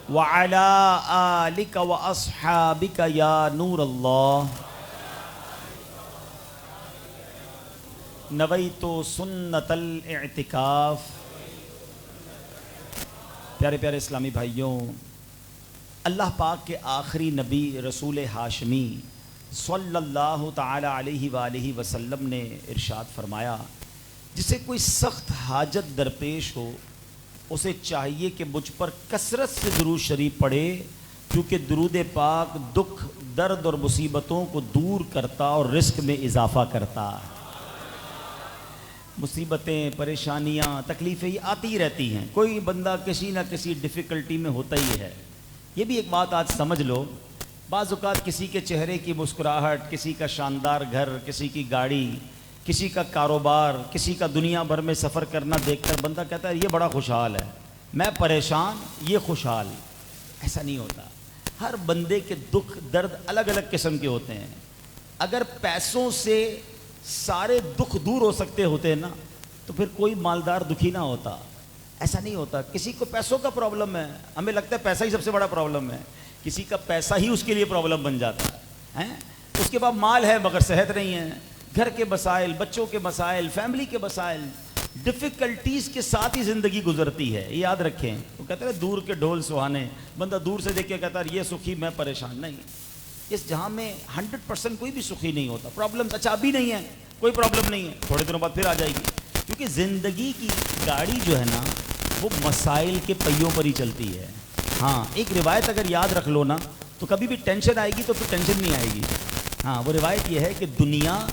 وعلی آلک واصحابک یا نور اللہ نویت سنت الاعتکاف۔ پیارے پیارے اسلامی بھائیوں، اللہ پاک کے آخری نبی رسول ہاشمی صلی اللہ تعالی علیہ وآلہ وسلم نے ارشاد فرمایا، جسے کوئی سخت حاجت درپیش ہو اسے چاہیے کہ مجھ پر کثرت سے درود شریف پڑھے، کیونکہ درود پاک دکھ، درد اور مصیبتوں کو دور کرتا اور رزق میں اضافہ کرتا۔ مصیبتیں، پریشانیاں، تکلیفیں یہ آتی رہتی ہیں، کوئی بندہ کسی نہ کسی ڈیفیکلٹی میں ہوتا ہی ہے۔ یہ بھی ایک بات آج سمجھ لو، بعض اوقات کسی کے چہرے کی مسکراہٹ، کسی کا شاندار گھر، کسی کی گاڑی، کسی کا کاروبار، کسی کا دنیا بھر میں سفر کرنا دیکھ کر بندہ کہتا ہے یہ بڑا خوشحال ہے، میں پریشان، یہ خوشحال۔ ایسا نہیں ہوتا۔ ہر بندے کے دکھ، درد الگ الگ قسم کے ہوتے ہیں۔ اگر پیسوں سے سارے دکھ دور ہو سکتے ہوتے ہیں نا تو پھر کوئی مالدار دکھی نہ ہوتا۔ ایسا نہیں ہوتا۔ کسی کو پیسوں کا پرابلم ہے، ہمیں لگتا ہے پیسہ ہی سب سے بڑا پرابلم ہے، کسی کا پیسہ ہی اس کے لیے پرابلم بن جاتا ہے۔ اس کے پاس مال ہے مگر صحت نہیں ہے، گھر کے مسائل، بچوں کے مسائل، فیملی کے مسائل، ڈیفیکلٹیز کے ساتھ ہی زندگی گزرتی ہے۔ یہ یاد رکھیں، وہ کہتے ہیں دور کے ڈھول سہانے، بندہ دور سے دیکھ کے کہتا ہے یہ سکھی میں پریشان۔ نہیں، اس جہاں میں 100% کوئی بھی سکھی نہیں ہوتا۔ پرابلم اچھا ابھی نہیں ہے، کوئی پرابلم نہیں ہے، تھوڑے دنوں بعد پھر آ جائے گی، کیونکہ زندگی کی گاڑی جو ہے نا وہ مسائل کے پہیوں پر ہی چلتی ہے۔ ہاں، ایک روایت اگر یاد رکھ لو نا تو کبھی بھی ٹینشن آئے گی تو پھر ٹینشن نہیں آئے گی۔ ہاں، وہ روایت یہ ہے کہ دنیا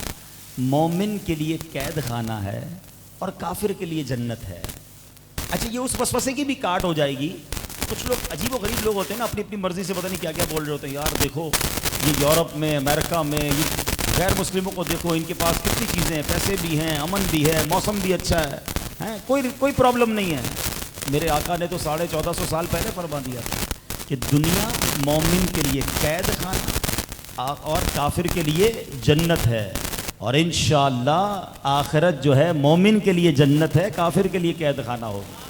مومن کے لیے قید خانہ ہے اور کافر کے لیے جنت ہے۔ اچھا، یہ اس وسوسے کی بھی کاٹ ہو جائے گی۔ کچھ لوگ عجیب و غریب لوگ ہوتے ہیں نا، اپنی اپنی مرضی سے پتہ نہیں کیا کیا بول رہے ہوتے ہیں۔ یار دیکھو، یہ یورپ میں، امریکہ میں، یہ غیر مسلموں کو دیکھو، ان کے پاس کتنی چیزیں ہیں، پیسے بھی ہیں، امن بھی ہے، موسم بھی اچھا ہے، کوئی پرابلم نہیں ہے۔ میرے آقا نے تو 1450 سال پہلے فرما دیا تھا کہ دنیا مومن کے لیے قید خانہ اور کافر کے لیے جنت ہے، اور انشاءاللہ آخرت جو ہے مومن کے لیے جنت ہے، کافر کے لیے قید خانہ ہوگی۔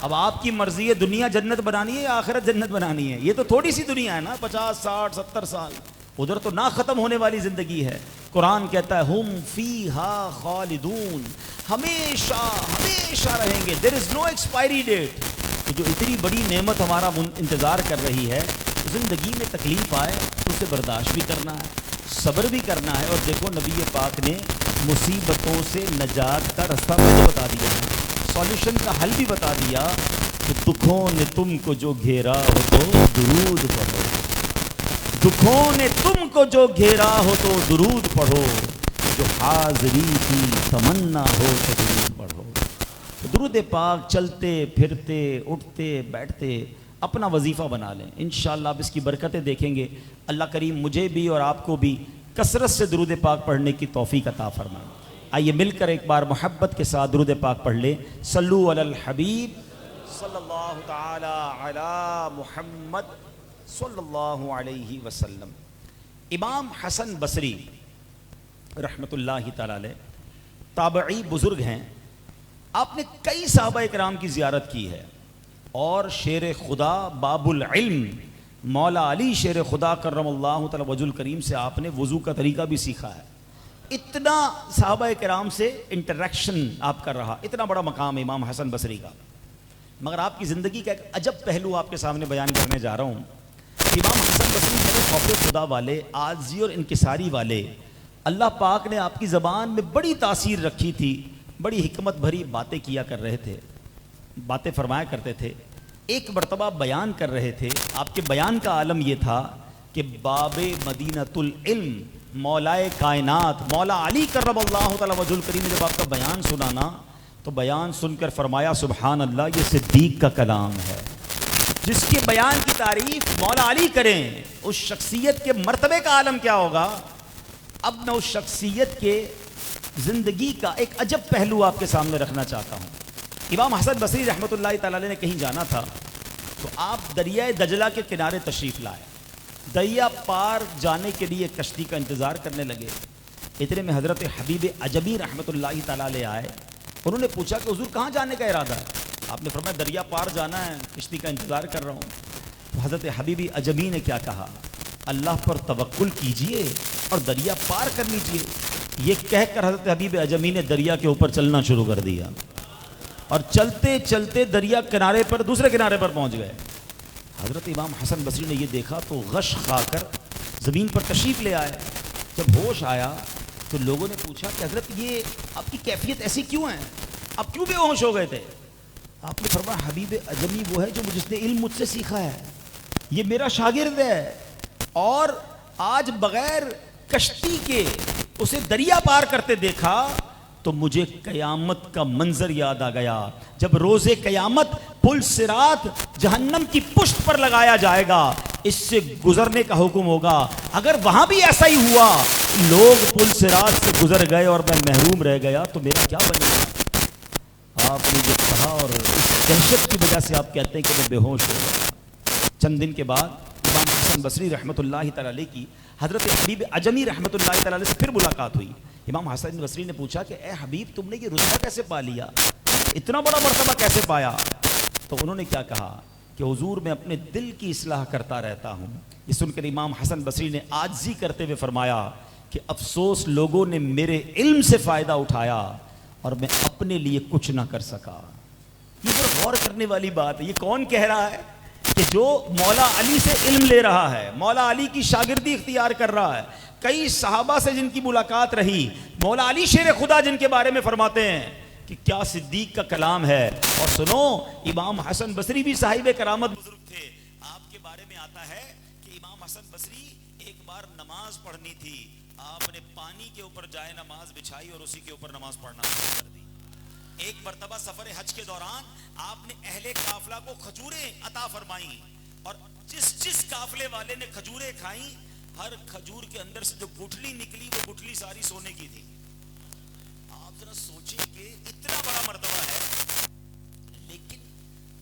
اب آپ کی مرضی ہے دنیا جنت بنانی ہے یا آخرت جنت بنانی ہے۔ یہ تو تھوڑی سی دنیا ہے نا، 50 60 70 سال، ادھر تو نہ ختم ہونے والی زندگی ہے۔ قرآن کہتا ہے ہم فیہا خالدون، ہمیشہ ہمیشہ رہیں گے، دیر از نو ایکسپائری ڈیٹ۔ جو اتنی بڑی نعمت ہمارا انتظار کر رہی ہے، زندگی میں تکلیف آئے تو اسے برداشت بھی کرنا ہے، صبر بھی کرنا ہے۔ اور دیکھو نبی پاک نے مصیبتوں سے نجات کا رستہ مجھے بتا دیا ہے، سولوشن کا حل بھی بتا دیا کہ دکھوں نے تم کو جو گھیرا ہو تو درود پڑھو، دکھوں نے تم کو جو گھیرا ہو تو درود پڑھو، جو حاضری کی تمنا ہو تو درود پڑھو۔ تو درود پاک چلتے پھرتے اٹھتے بیٹھتے اپنا وظیفہ بنا لیں، انشاءاللہ اب اس کی برکتیں دیکھیں گے۔ اللہ کریم مجھے بھی اور آپ کو بھی کثرت سے درود پاک پڑھنے کی توفیق عطا فرمائے۔ آئیے مل کر ایک بار محبت کے ساتھ درود پاک پڑھ لیں۔ صلو علی الحبیب صلی اللہ تعالی علی محمد صلی اللہ علیہ وسلم۔ امام حسن بصری رحمۃ اللہ تعالی علیہ تابعی بزرگ ہیں۔ آپ نے کئی صحابہ کرام کی زیارت کی ہے، اور شیر خدا باب العلم مولا علی شیر خدا کرم اللہ تعالی وجہ الکریم سے آپ نے وضو کا طریقہ بھی سیکھا ہے۔ اتنا صحابہ کرام سے انٹریکشن آپ کر رہا، اتنا بڑا مقام امام حسن بصری کا۔ مگر آپ کی زندگی کا ایک عجب پہلو آپ کے سامنے بیان کرنے جا رہا ہوں۔ امام حسن بصری بڑے خوف خدا والے، عاجزی اور انکساری والے، اللہ پاک نے آپ کی زبان میں بڑی تاثیر رکھی تھی، بڑی حکمت بھری باتیں کیا کر رہے تھے، باتیں فرمایا کرتے تھے۔ ایک مرتبہ بیان کر رہے تھے، آپ کے بیان کا عالم یہ تھا کہ باب مدینۃ العلم مولائے کائنات مولا علی کرم اللہ تعالی وجہ الکریم نے جب آپ کا بیان سنانا تو بیان سن کر فرمایا سبحان اللہ، یہ صدیق کا کلام ہے۔ جس کے بیان کی تعریف مولا علی کریں، اس شخصیت کے مرتبے کا عالم کیا ہوگا۔ اب میں اس شخصیت کے زندگی کا ایک عجب پہلو آپ کے سامنے رکھنا چاہتا ہوں۔ امام حسن بصری رحمۃ اللہ تعالی علیہ نے کہیں جانا تھا تو آپ دریائے دجلہ کے کنارے تشریف لائے، دریا پار جانے کے لیے کشتی کا انتظار کرنے لگے۔ اتنے میں حضرت حبیب عجبی رحمۃ اللہ تعالی علیہ آئے، انہوں نے پوچھا کہ حضور کہاں جانے کا ارادہ ہے؟ آپ نے فرمایا دریا پار جانا ہے، کشتی کا انتظار کر رہا ہوں۔ تو حضرت حبیب اجمی نے کیا کہا؟ اللہ پر توکل کیجئے اور دریا پار کر لیجئے. یہ کہہ کر حضرت حبیب اجمی نے دریا کے اوپر چلنا شروع کر دیا اور چلتے چلتے دریا کنارے پر دوسرے کنارے پر پہنچ گئے. حضرت امام حسن بصری نے یہ دیکھا تو غش کھا کر زمین پر تشریف لے آئے. جب ہوش آیا تو لوگوں نے پوچھا کہ حضرت یہ آپ کی کیفیت ایسی کیوں ہے، آپ کیوں بے ہوش ہو گئے تھے؟ آپ نے فرمایا حبیب اجمی وہ ہے جو جس نے علم مجھ سے سیکھا ہے، یہ میرا شاگرد ہے، اور آج بغیر کشتی کے اسے دریا پار کرتے دیکھا تو مجھے قیامت کا منظر یاد آ گیا. جب روز قیامت پل صراط جہنم کی پشت پر لگایا جائے گا، اس سے گزرنے کا حکم ہوگا. اگر وہاں بھی ایسا ہی ہوا، لوگ پل صراط سے گزر گئے اور میں محروم رہ گیا تو میرا کیا بنے گا؟ آپ نے جو کہا اور اس دہشت کی وجہ سے آپ کہتے ہیں کہ میں بے ہوش ہو گیا. چند دن کے بعد امام حسن بصری رحمۃ اللہ تعالی علیہ کی حضرت حبیب اجمی رحمۃ اللہ تعالی علیہ سے پھر ملاقات ہوئی. امام حسن بصری نے پوچھا کہ اے حبیب تم نے یہ رتبہ کیسے پا لیا، اتنا بڑا مرتبہ کیسے پایا؟ تو انہوں نے کیا کہا کہ حضور میں اپنے دل کی اصلاح کرتا رہتا ہوں. یہ سن کر امام حسن بصری نے عاجزی کرتے ہوئے فرمایا کہ افسوس لوگوں نے میرے علم سے فائدہ اٹھایا اور میں اپنے لیے کچھ نہ کر سکا. یہ بڑا غور کرنے والی بات ہے. یہ کون کہہ رہا ہے کہ جو مولا علی سے علم لے رہا ہے، مولا علی کی شاگردی اختیار کر رہا ہے، کئی صحابہ سے جن کی ملاقات رہی، مولا علی شیر خدا جن کے بارے میں فرماتے ہیں کہ کیا صدیق کا کلام ہے. اور سنو، امام حسن بصری بھی صاحب کرامت بزرگ تھے. آپ کے بارے میں آتا ہے کہ امام حسن بصری ایک بار نماز پڑھنی تھی، آپ نے پانی کے اوپر جائے نماز بچھائی اور اسی کے اوپر نماز پڑھنا شروع کر دی. ایک مرتبہ سفر حج کے دوران آپ نے اہل قافلہ کو کھجوریں عطا فرمائیں، اور جس قافلے والے نے کھجوریں کھائیں، ہر کھجور کے اندر سے جو گٹھلی نکلی وہ گٹھلی ساری سونے کی تھی. آپ ذرا سوچیں کہ اتنا بڑا مرتبہ ہے، لیکن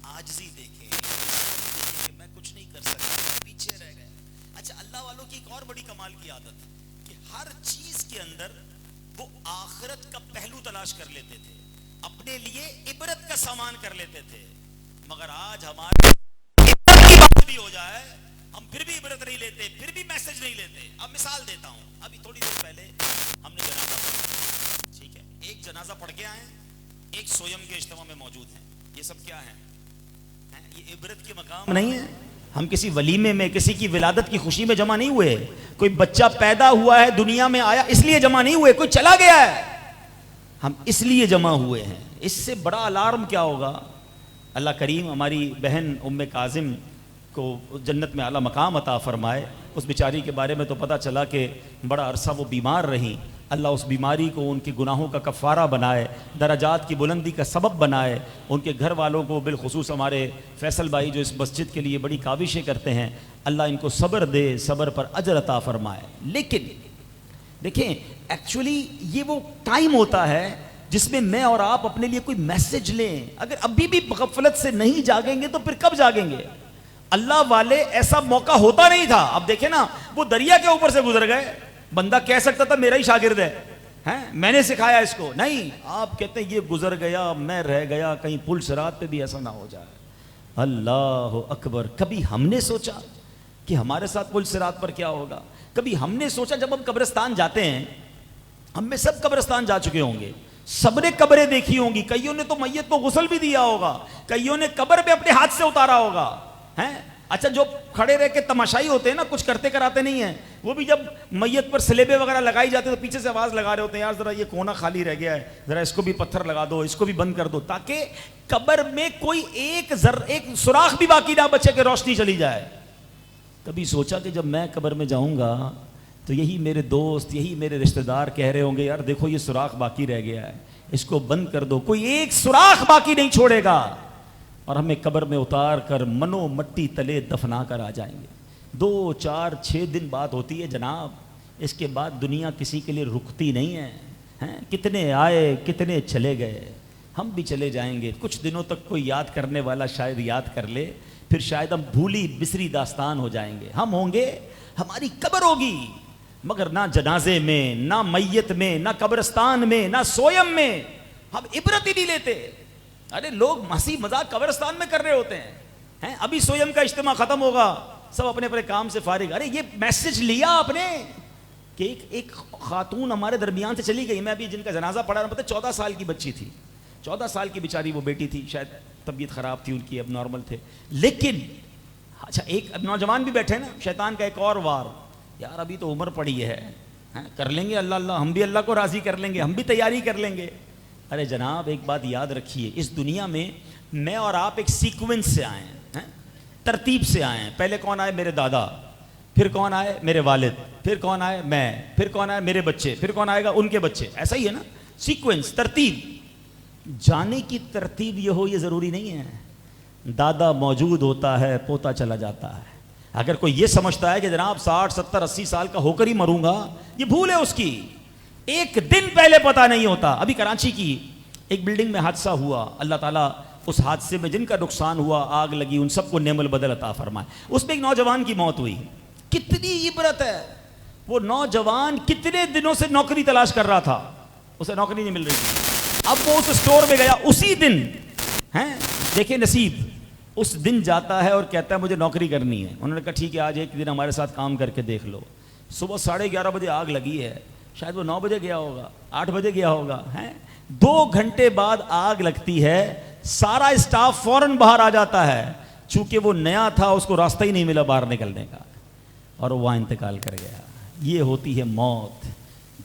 عاجزی دیکھیں کہ میں کچھ نہیں کر سکتا، پیچھے رہ گئے. اچھا، اللہ والوں کی ایک اور بڑی کمال کی عادت کہ ہر چیز کے اندر وہ آخرت کا پہلو تلاش کر لیتے تھے، اپنے لیے عبرت کا سامان کر لیتے تھے. مگر آج ہمارے عبرت کی بات بھی ہو جائے ہم پھر بھی عبرت نہیں لیتے، پھر بھی میسج نہیں لیتے. اب مثال دیتا ہوں، ابھی تھوڑی دیر پہلے ہم نے جنازہ پڑھا، ٹھیک ہے، ایک جنازہ پڑھ کے آئے، ایک سویم کے اجتماع میں موجود ہیں. یہ سب کیا ہے؟ یہ عبرت کے مقام نہیں ہے. ہم کسی ولیمے میں کسی کی ولادت کی خوشی میں جمع نہیں ہوئے، کوئی بچہ پیدا ہوا ہے دنیا میں آیا اس لیے جمع نہیں ہوئے، کوئی چلا گیا ہے ہم اس لیے جمع ہوئے ہیں. اس سے بڑا الارم کیا ہوگا؟ اللہ کریم ہماری بہن ام کاظم کو جنت میں اعلیٰ مقام عطا فرمائے. اس بیچاری کے بارے میں تو پتہ چلا کہ بڑا عرصہ وہ بیمار رہیں. اللہ اس بیماری کو ان کے گناہوں کا کفارہ بنائے، درجات کی بلندی کا سبب بنائے. ان کے گھر والوں کو، بالخصوص ہمارے فیصل بھائی جو اس مسجد کے لیے بڑی کاوشیں کرتے ہیں، اللہ ان کو صبر دے، صبر پر اجر عطا فرمائے. لیکن دیکھیں، ایکچولی یہ وہ ٹائم ہوتا ہے جس میں میں اور آپ اپنے لیے کوئی میسج لیں. اگر ابھی بھی غفلت سے نہیں جاگیں گے تو پھر کب جاگیں گے؟ اللہ والے ایسا موقع ہوتا نہیں تھا. اب دیکھیں نا، وہ دریا کے اوپر سے گزر گئے. بندہ کہہ سکتا تھا میرا ہی شاگرد ہے، میں نے سکھایا اس کو. نہیں، آپ کہتے ہیں یہ گزر گیا، میں رہ گیا، کہیں پل صراط پہ بھی ایسا نہ ہو جائے. اللہ اکبر. کبھی ہم نے سوچا کہ ہمارے ساتھ پل صراط پر کیا ہوگا؟ کبھی ہم نے سوچا جب ہم قبرستان جاتے ہیں، ہم میں سب قبرستان جا چکے ہوں گے، سب نے قبریں دیکھی ہوں گی، کئیوں نے تو میت کو غسل بھی دیا ہوگا، کئیوں نے قبر پہ اپنے ہاتھ سے اتارا ہوگا. اچھا، جو کھڑے رہ کے تماشائی ہوتے ہیں نا، کچھ کرتے کراتے نہیں ہیں، وہ بھی جب میت پر سلیبے وغیرہ لگائی جاتے ہیں تو پیچھے سے آواز لگا رہے ہوتے ہیں، یار ذرا یہ کونا خالی رہ گیا ہے، ذرا اس کو بھی پتھر لگا دو، اس کو بھی بند کر دو، تاکہ قبر میں کوئی ایک سوراخ بھی باقی نہ بچے کہ روشنی چلی جائے. کبھی سوچا کہ جب میں قبر میں جاؤں گا تو یہی میرے دوست، یہی میرے رشتہ دار کہہ رہے ہوں گے، یار دیکھو یہ سوراخ باقی رہ گیا ہے، اس کو بند کر دو، کوئی ایک سوراخ باقی نہیں چھوڑے گا، اور ہمیں قبر میں اتار کر منو مٹی تلے دفنا کر آ جائیں گے. 2 4 6 دن بات ہوتی ہے جناب، اس کے بعد دنیا کسی کے لیے رکتی نہیں ہے. کتنے آئے کتنے چلے گئے، ہم بھی چلے جائیں گے. کچھ دنوں تک کوئی یاد کرنے والا شاید یاد کر لے، پھر شاید ہم بھولی بسری داستان ہو جائیں گے. ہم ہوں گے، ہماری قبر ہوگی، مگر نہ جنازے میں، نہ میت میں، نہ قبرستان میں، نہ سویم میں ہم عبرت ہی نہیں لیتے. ارے لوگ ہنسی مذاق قبرستان میں کر رہے ہوتے ہیں، ہیں ابھی سویم کا اجتماع ختم ہوگا, سب اپنے اپنے کام سے فارغ. ارے یہ میسج لیا آپ نے کہ ایک خاتون ہمارے درمیان سے چلی گئی. میں ابھی جن کا جنازہ پڑھا رہا ہوں, پتہ 14 سال کی بچی تھی, 14 سال کی بیچاری وہ بیٹی تھی, شاید طبیعت خراب تھی ان کی, اب نارمل تھے. لیکن اچھا ایک اب نوجوان بھی بیٹھے نا, شیطان کا ایک اور وار, یار ابھی تو عمر پڑی ہے, کر لیں گے اللہ اللہ, ہم بھی اللہ کو راضی کر لیں گے, ہم بھی تیاری کر لیں گے. ارے جناب ایک بات یاد رکھیے, اس دنیا میں اور آپ ایک سیکوینس سے آئے ہیں, ترتیب سے آئے ہیں. پہلے کون آئے؟ میرے دادا, پھر کون آئے؟ میرے والد, پھر کون آئے؟ میں, پھر کون آئے؟ میرے بچے, پھر کون آئے گا؟ ان کے بچے. ایسا ہی ہے نا, سیکوینس, ترتیب. جانے کی ترتیب یہ ہو یہ ضروری نہیں ہے. دادا موجود ہوتا ہے, پوتا چلا جاتا ہے. اگر کوئی یہ سمجھتا ہے کہ جناب 60 70 80 سال کا ہو کر ہی مروں گا, یہ بھول ہے اس کی. ایک دن پہلے پتہ نہیں ہوتا. ابھی کراچی کی ایک بلڈنگ میں حادثہ ہوا, اللہ تعالیٰ اس حادثے میں جن کا نقصان ہوا, آگ لگی, ان سب کو نعم البدل عطا فرمائے. اس میں ایک نوجوان کی موت ہوئی. کتنی عبرت ہے. وہ نوجوان کتنے دنوں سے نوکری تلاش کر رہا تھا, اسے نوکری نہیں مل رہی تھی. اب وہ اس اسٹور میں گیا اسی دن, دیکھیں نصیب, اس دن جاتا ہے اور کہتا ہے مجھے نوکری کرنی ہے. انہوں نے کہا ٹھیک ہے آج ایک دن ہمارے ساتھ کام کر کے دیکھ لو. صبح 11:30 بجے آگ لگی ہے, شاید وہ 9 بجے گیا ہوگا, 8 بجے گیا ہوگا. 2 گھنٹے بعد آگ لگتی ہے, سارا اسٹاف فوراً باہر آ جاتا ہے. چونکہ وہ نیا تھا, اس کو راستہ ہی نہیں ملا باہر نکلنے کا, اور وہ وہاں انتقال کر گیا. یہ ہوتی ہے موت.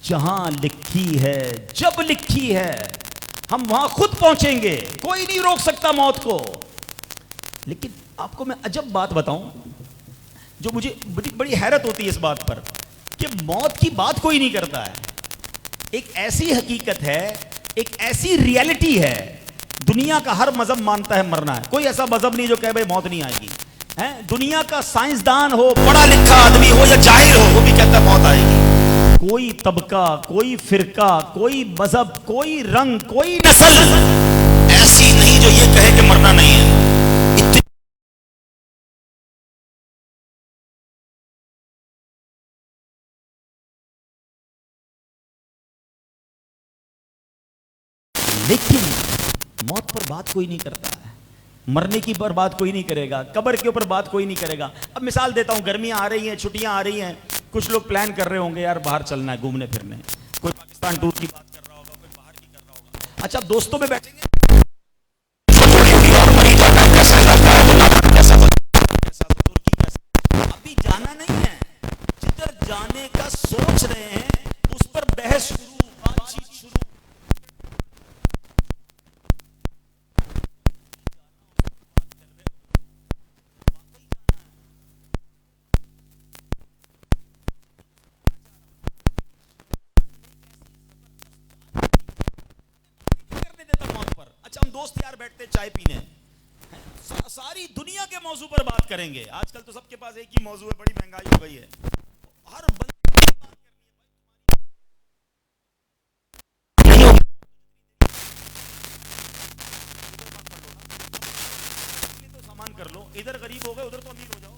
جہاں لکھی ہے, جب لکھی ہے, ہم وہاں خود پہنچیں گے, کوئی نہیں روک سکتا موت کو. لیکن آپ کو میں عجب بات بتاؤں, جو مجھے بڑی حیرت ہوتی ہے اس بات پر, کہ موت کی بات کوئی نہیں کرتا ہے. ایک ایسی حقیقت ہے, ایک ایسی ریالٹی ہے, دنیا کا ہر مذہب مانتا ہے مرنا ہے. کوئی ایسا مذہب نہیں جو کہے بھائی موت نہیں آئے گی. دنیا کا سائنسدان ہو, پڑھا لکھا آدمی ہو یا جاہل ہو, وہ بھی کہتا ہے موت آئے گی. کوئی طبقہ, کوئی فرقہ, کوئی مذہب, کوئی رنگ, کوئی نسل ایسی نہیں جو یہ کہے کہ مرنا نہیں ہے. لیکن موت پر بات کوئی نہیں کرتا ہے, مرنے کی پر بات کوئی نہیں کرے گا, قبر کے اوپر بات کوئی نہیں کرے گا. اب مثال دیتا ہوں, گرمیاں آ رہی ہیں, چھٹیاں آ رہی ہیں, کچھ لوگ پلان کر رہے ہوں گے یار باہر چلنا ہے گھومنے پھرنے, کوئی پاکستان ٹور کی بات کر رہا ہوگا, کوئی باہر کی کر رہا ہوگا. اچھا دوستوں میں بیٹھیں گے, ابھی جانا نہیں ہے, جدھر جانے کا سوچ رہے ہیں اس پر بحث شروع, بات چیت شروع. ہم دوست یار بیٹھتے چائے پینے, ساری دنیا کے موضوع پر بات کریں گے. آج کل تو سب کے پاس ایک ہی موضوع ہے, بڑی مہنگائی ہو گئی ہے, ہر بندے کی بات کرنی ہے. تو سامان کر لو, ادھر غریب ہو گئے ادھر تو امیر ہو جاؤ,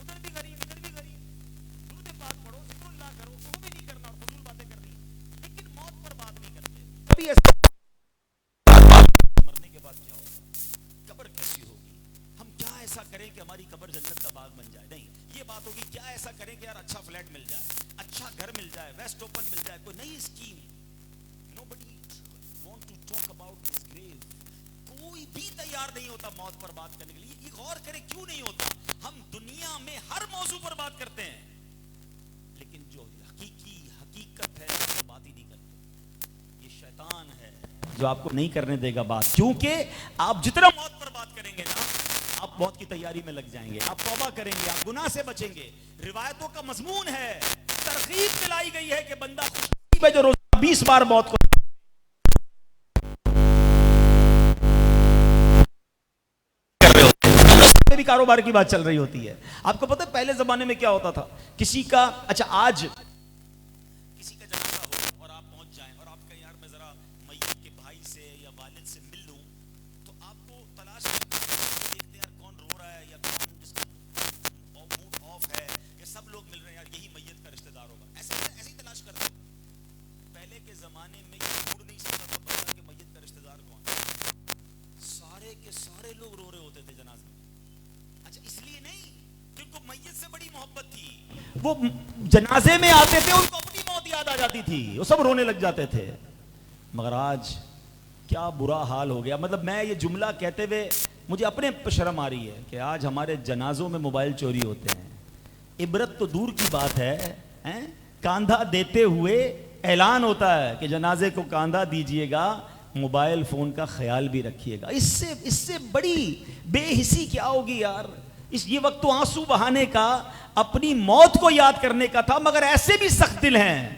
ادھر بھی غریب ادھر بھی غریب, درود پاک پڑھو, ذکر اللہ کرو, وہ بھی نہیں کرنا اور فضول باتیں کرنی. لیکن موت پر بات نہیں کرتے. کبھی ایسا مرنے کے بعد کیا ہوگا, قبر کیسی ہوگی, ہم کیا ایسا کریں کہ ہماری قبر جنت کا باغ بن جائے. نہیں, یہ بات ہوگی کیا ایسا کریں کہ یار اچھا فلیٹ مل جائے, اچھا گھر مل جائے, ویسٹ اوپن مل جائے, کوئی نئی scheme. Nobody want to talk about this grave. کوئی بھی تیار نہیں ہوتا موت پر بات کرنے کے لیے. یہ غور کرے کیوں نہیں ہوتا. ہم دنیا میں ہر موضوع پر بات کرتے ہیں, لیکن جو حقیقت ہے اس پر بات ہی نہیں کرتے. یہ شیطان ہے جو آپ کو نہیں کرنے دے گا بات, کیونکہ آپ جتنا موت پر بات کریں گے نا, آپ موت کی تیاری میں لگ جائیں گے, آپ توبہ کریں گے, آپ گناہ سے بچیں گے. روایتوں کا مضمون ہے, ترغیب دلائی گئی ہے کہ بندہ خوشی میں جو روزہ 20 بار موت کو کر رہے ہوتے ہیں, بھی کاروبار کی بات چل رہی ہوتی ہے. آپ کو پتہ ہے پہلے زمانے میں کیا ہوتا تھا, کسی کا, اچھا آج کسی کا جنازہ ہو اور آپ پہنچ جائیں اور آپ کہیں یار میں ذرا میت کے بھائی سے یا والد سے مل لوں, تو آپ کو تلاش دیکھتے ہیں یار کون رو رہا ہے یا کون جس کا موڈ آف ہے, یا سب لوگ مل رہے ہیں یار یہی میت کا رشتہ دار ہوگا, ایسے ہی تلاش کرتے ہیں. پہلے کے زمانے میں یہ ڈھونڈ نہیں سکتا تھا بندہ کہ میت کا رشتہ دار کون ہے, سارے کے سارے لوگ رو رہے ہوتے تھے جنازے میں. وہ جنازے میں آتے تھے ان کو اپنی موت یاد آ جاتی تھی, وہ سب رونے لگ جاتے تھے. مگر آج کیا برا حال ہو گیا. مطلب میں یہ جملہ کہتے ہوئے مجھے اپنے پہ شرم آ رہی ہے کہ آج ہمارے جنازوں میں موبائل چوری ہوتے ہیں. عبرت تو دور کی بات ہے, کاندھا دیتے ہوئے اعلان ہوتا ہے کہ جنازے کو کاندھا دیجئے گا, موبائل فون کا خیال بھی رکھیے گا. اس سے بڑی بے حسی کیا ہوگی یار. یہ وقت تو آنسو بہانے کا, اپنی موت کو یاد کرنے کا تھا, مگر ایسے بھی سخت دل ہیں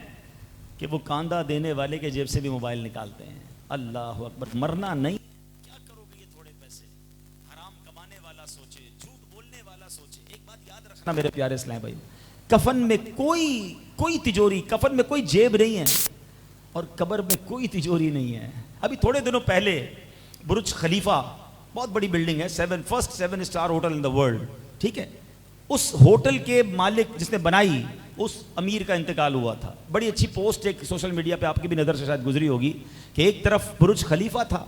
کہ وہ کاندھا دینے والے کے جیب سے بھی موبائل نکالتے ہیں. اللہ اکبر. مرنا نہیں, کیا کرو گے یہ تھوڑے پیسے. حرام کمانے والا سوچے, جھوٹ بولنے والا سوچے. ایک بات یاد رکھنا میرے پیارے اسلام بھائی, کفن میں کوئی تجوری, کفن میں کوئی جیب نہیں ہے, اور قبر میں کوئی تجوری نہیں ہے. ابھی تھوڑے دنوں پہلے برج خلیفہ, بہت بڑی بلڈنگ ہے, first 7 star hotel in the world, ٹھیک ہے, اس ہوٹل کے مالک جس نے بنائی اس امیر کا انتقال ہوا تھا. بڑی اچھی پوسٹ ایک سوشل میڈیا پہ آپ کی بھی نظر سے شاید گزری ہوگی کہ ایک طرف برج خلیفہ تھا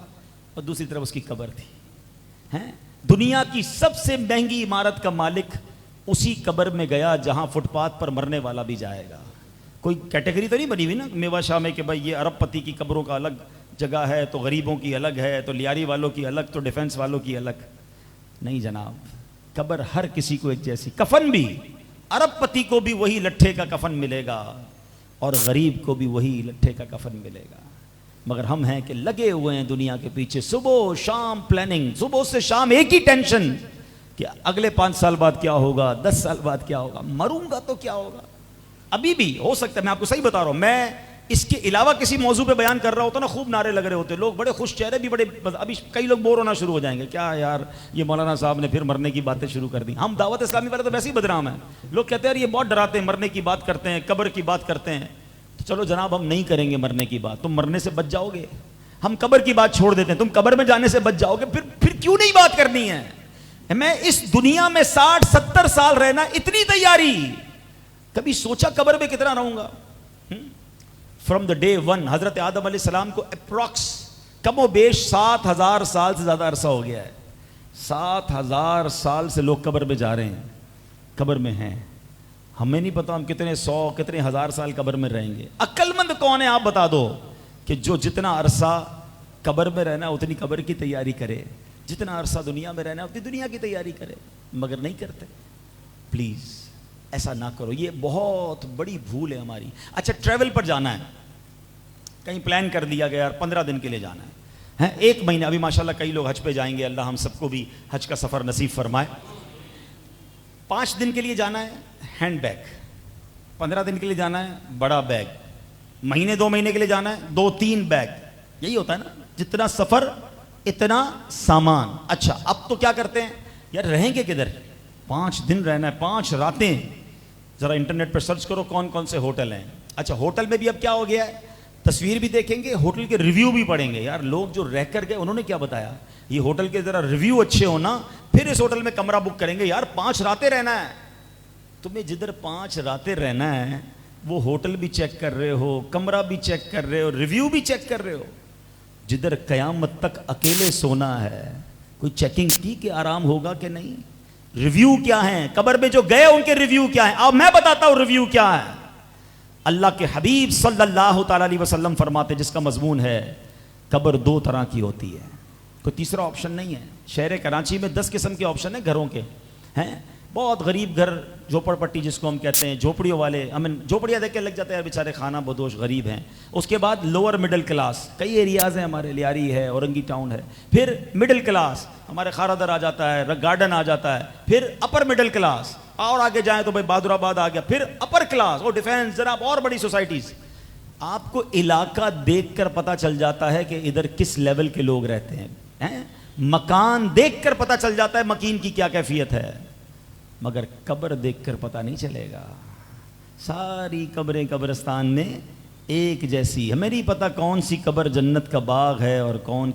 اور دوسری طرف اس کی قبر تھی. دنیا کی سب سے مہنگی عمارت کا مالک اسی قبر میں گیا جہاں فٹ پاتھ پر مرنے والا بھی جائے گا. کوئی کیٹیگری تو نہیں بنی ہوئی نا میوا شاہ میں کہ بھائی یہ ارب پتی کی قبروں کا الگ جگہ ہے, تو غریبوں کی الگ ہے, تو لیاری والوں کی الگ, تو ڈیفنس والوں کی الگ. نہیں جناب, قبر ہر کسی کو ایک جیسی. کفن بھی ارب پتی کو بھی وہی لٹھے کا کفن ملے گا اور غریب کو بھی وہی لٹھے کا کفن ملے گا. مگر ہم ہیں کہ لگے ہوئے ہیں دنیا کے پیچھے, صبح شام پلاننگ, صبح سے شام ایک ہی ٹینشن کہ اگلے 5 سال بعد کیا ہوگا, 10 سال بعد کیا ہوگا, مروں گا تو کیا ہوگا. ابھی بھی ہو سکتا ہے, میں آپ کو صحیح بتا رہا ہوں, میں اس کے علاوہ کسی موضوع پہ بیان کر رہا ہوتا نا, خوب نعرے لگ رہے ہوتے, لوگ بڑے خوش چہرے بھی بڑے, ابھی کئی لوگ بور ہونا شروع ہو جائیں گے, کیا یار یہ مولانا صاحب نے پھر مرنے کی باتیں شروع کر دی. ہم دعوت اسلامی والے تو ویسے ہی بدنام ہیں, لوگ کہتے ہیں یار یہ بہت ڈراتے ہیں, مرنے کی بات کرتے ہیں, قبر کی بات کرتے ہیں. تو چلو جناب ہم نہیں کریں گے مرنے کی بات, تم مرنے سے بچ جاؤ گے, ہم قبر کی بات چھوڑ دیتے ہیں, تم قبر میں جانے سے بچ جاؤ گے, پھر کیوں نہیں بات کرنی ہے. میں اس دنیا میں 60-70 سال رہنا, اتنی تیاری, کبھی سوچا قبر میں کتنا رہوں گا. فرام دا ڈے ون حضرت آدم علیہ السلام کو اپروکس کم و بیش 7000 سال سے زیادہ عرصہ ہو گیا ہے. 7000 سال سے لوگ قبر میں جا رہے ہیں, قبر میں ہیں. ہمیں نہیں پتا ہم کتنے 100 کتنے 1000 سال قبر میں رہیں گے. عقل مند کون ہے آپ بتا دو کہ جو جتنا عرصہ قبر میں رہنا اتنی قبر کی تیاری کرے, جتنا عرصہ دنیا میں رہنا اتنی دنیا کی تیاری کرے, مگر نہیں کرتے. پلیز ایسا نہ کرو, یہ بہت بڑی بھول ہے ہماری. اچھا ٹریول پر جانا ہے, کہیں پلان کر دیا گیا 15 دن کے لیے جانا ہے, 1 مہینہ, ابھی ماشاءاللہ کئی لوگ حج پہ جائیں گے, اللہ ہم سب کو بھی حج کا سفر نصیب فرمائے. 5 دن کے لیے جانا ہے ہینڈ بیگ, 15 دن کے لیے جانا ہے بڑا بیگ, مہینے 2 مہینے کے لیے جانا ہے 2-3 بیگ. یہی ہوتا ہے نا, جتنا سفر اتنا سامان. اچھا اب تو کیا کرتے ہیں یار, رہیں گے کدھر, 5 دن رہنا ہے, 5 راتیں. ذرا انٹرنیٹ پر سرچ کرو کون کون سے ہوٹل ہیں. اچھا ہوٹل میں بھی اب کیا ہو گیا ہے, تصویر بھی دیکھیں گے, ہوٹل کے ریویو بھی پڑھیں گے. یار لوگ جو رہ کر گئے انہوں نے کیا بتایا, یہ ہوٹل کے ذرا ریویو اچھے ہونا, پھر اس ہوٹل میں کمرہ بک کریں گے. یار 5 راتیں رہنا ہے تمہیں, جدھر 5 راتیں رہنا ہے وہ ہوٹل بھی چیک کر رہے ہو, کمرہ بھی چیک کر رہے ہو, ریویو بھی چیک کر رہے ہو. جدھر قیامت تک اکیلے سونا ہے, کوئی چیکنگ کی کہ آرام ہوگا کہ نہیں. ریویو کیا ہیں, قبر میں جو گئے ان کے ریویو کیا ہیں, اب میں بتاتا ہوں ریویو کیا ہے. اللہ کے حبیب صلی اللہ تعالی علیہ وسلم فرماتے, جس کا مضمون ہے قبر 2 طرح کی ہوتی ہے, کوئی تیسرا آپشن نہیں ہے. شہر کراچی میں 10 قسم کے آپشن ہیں گھروں کے, ہیں بہت غریب گھر, جھوپڑ پٹی جس کو ہم کہتے ہیں, جھوپڑیوں والے, جھوپڑیاں دیکھ کے لگ جاتے ہیں بیچارے کھانا بدوش غریب ہیں. اس کے بعد لوور مڈل کلاس, کئی ایریاز ہیں ہمارے, لیاری ہے, اورنگی ٹاؤن ہے. پھر مڈل کلاس ہمارے خارادر آ جاتا ہے, گارڈن آ جاتا ہے. پھر اپر مڈل کلاس, اور آگے جائیں تو بھائی بہادر آباد آ گیا. پھر اپر کلاس اور ڈیفینس, جناب اور بڑی سوسائٹیز. آپ کو علاقہ دیکھ کر پتہ چل جاتا ہے کہ ادھر کس لیول کے لوگ رہتے ہیں. مکان دیکھ کر پتہ چل جاتا ہے مکین کی کیا کیفیت ہے, مگر قبر دیکھ کر پتہ نہیں چلے گا. ساری قبریں قبرستان میں ایک جیسی. ہمیں نہیں پتہ کون سی قبر جنت کا باغ ہے اور کون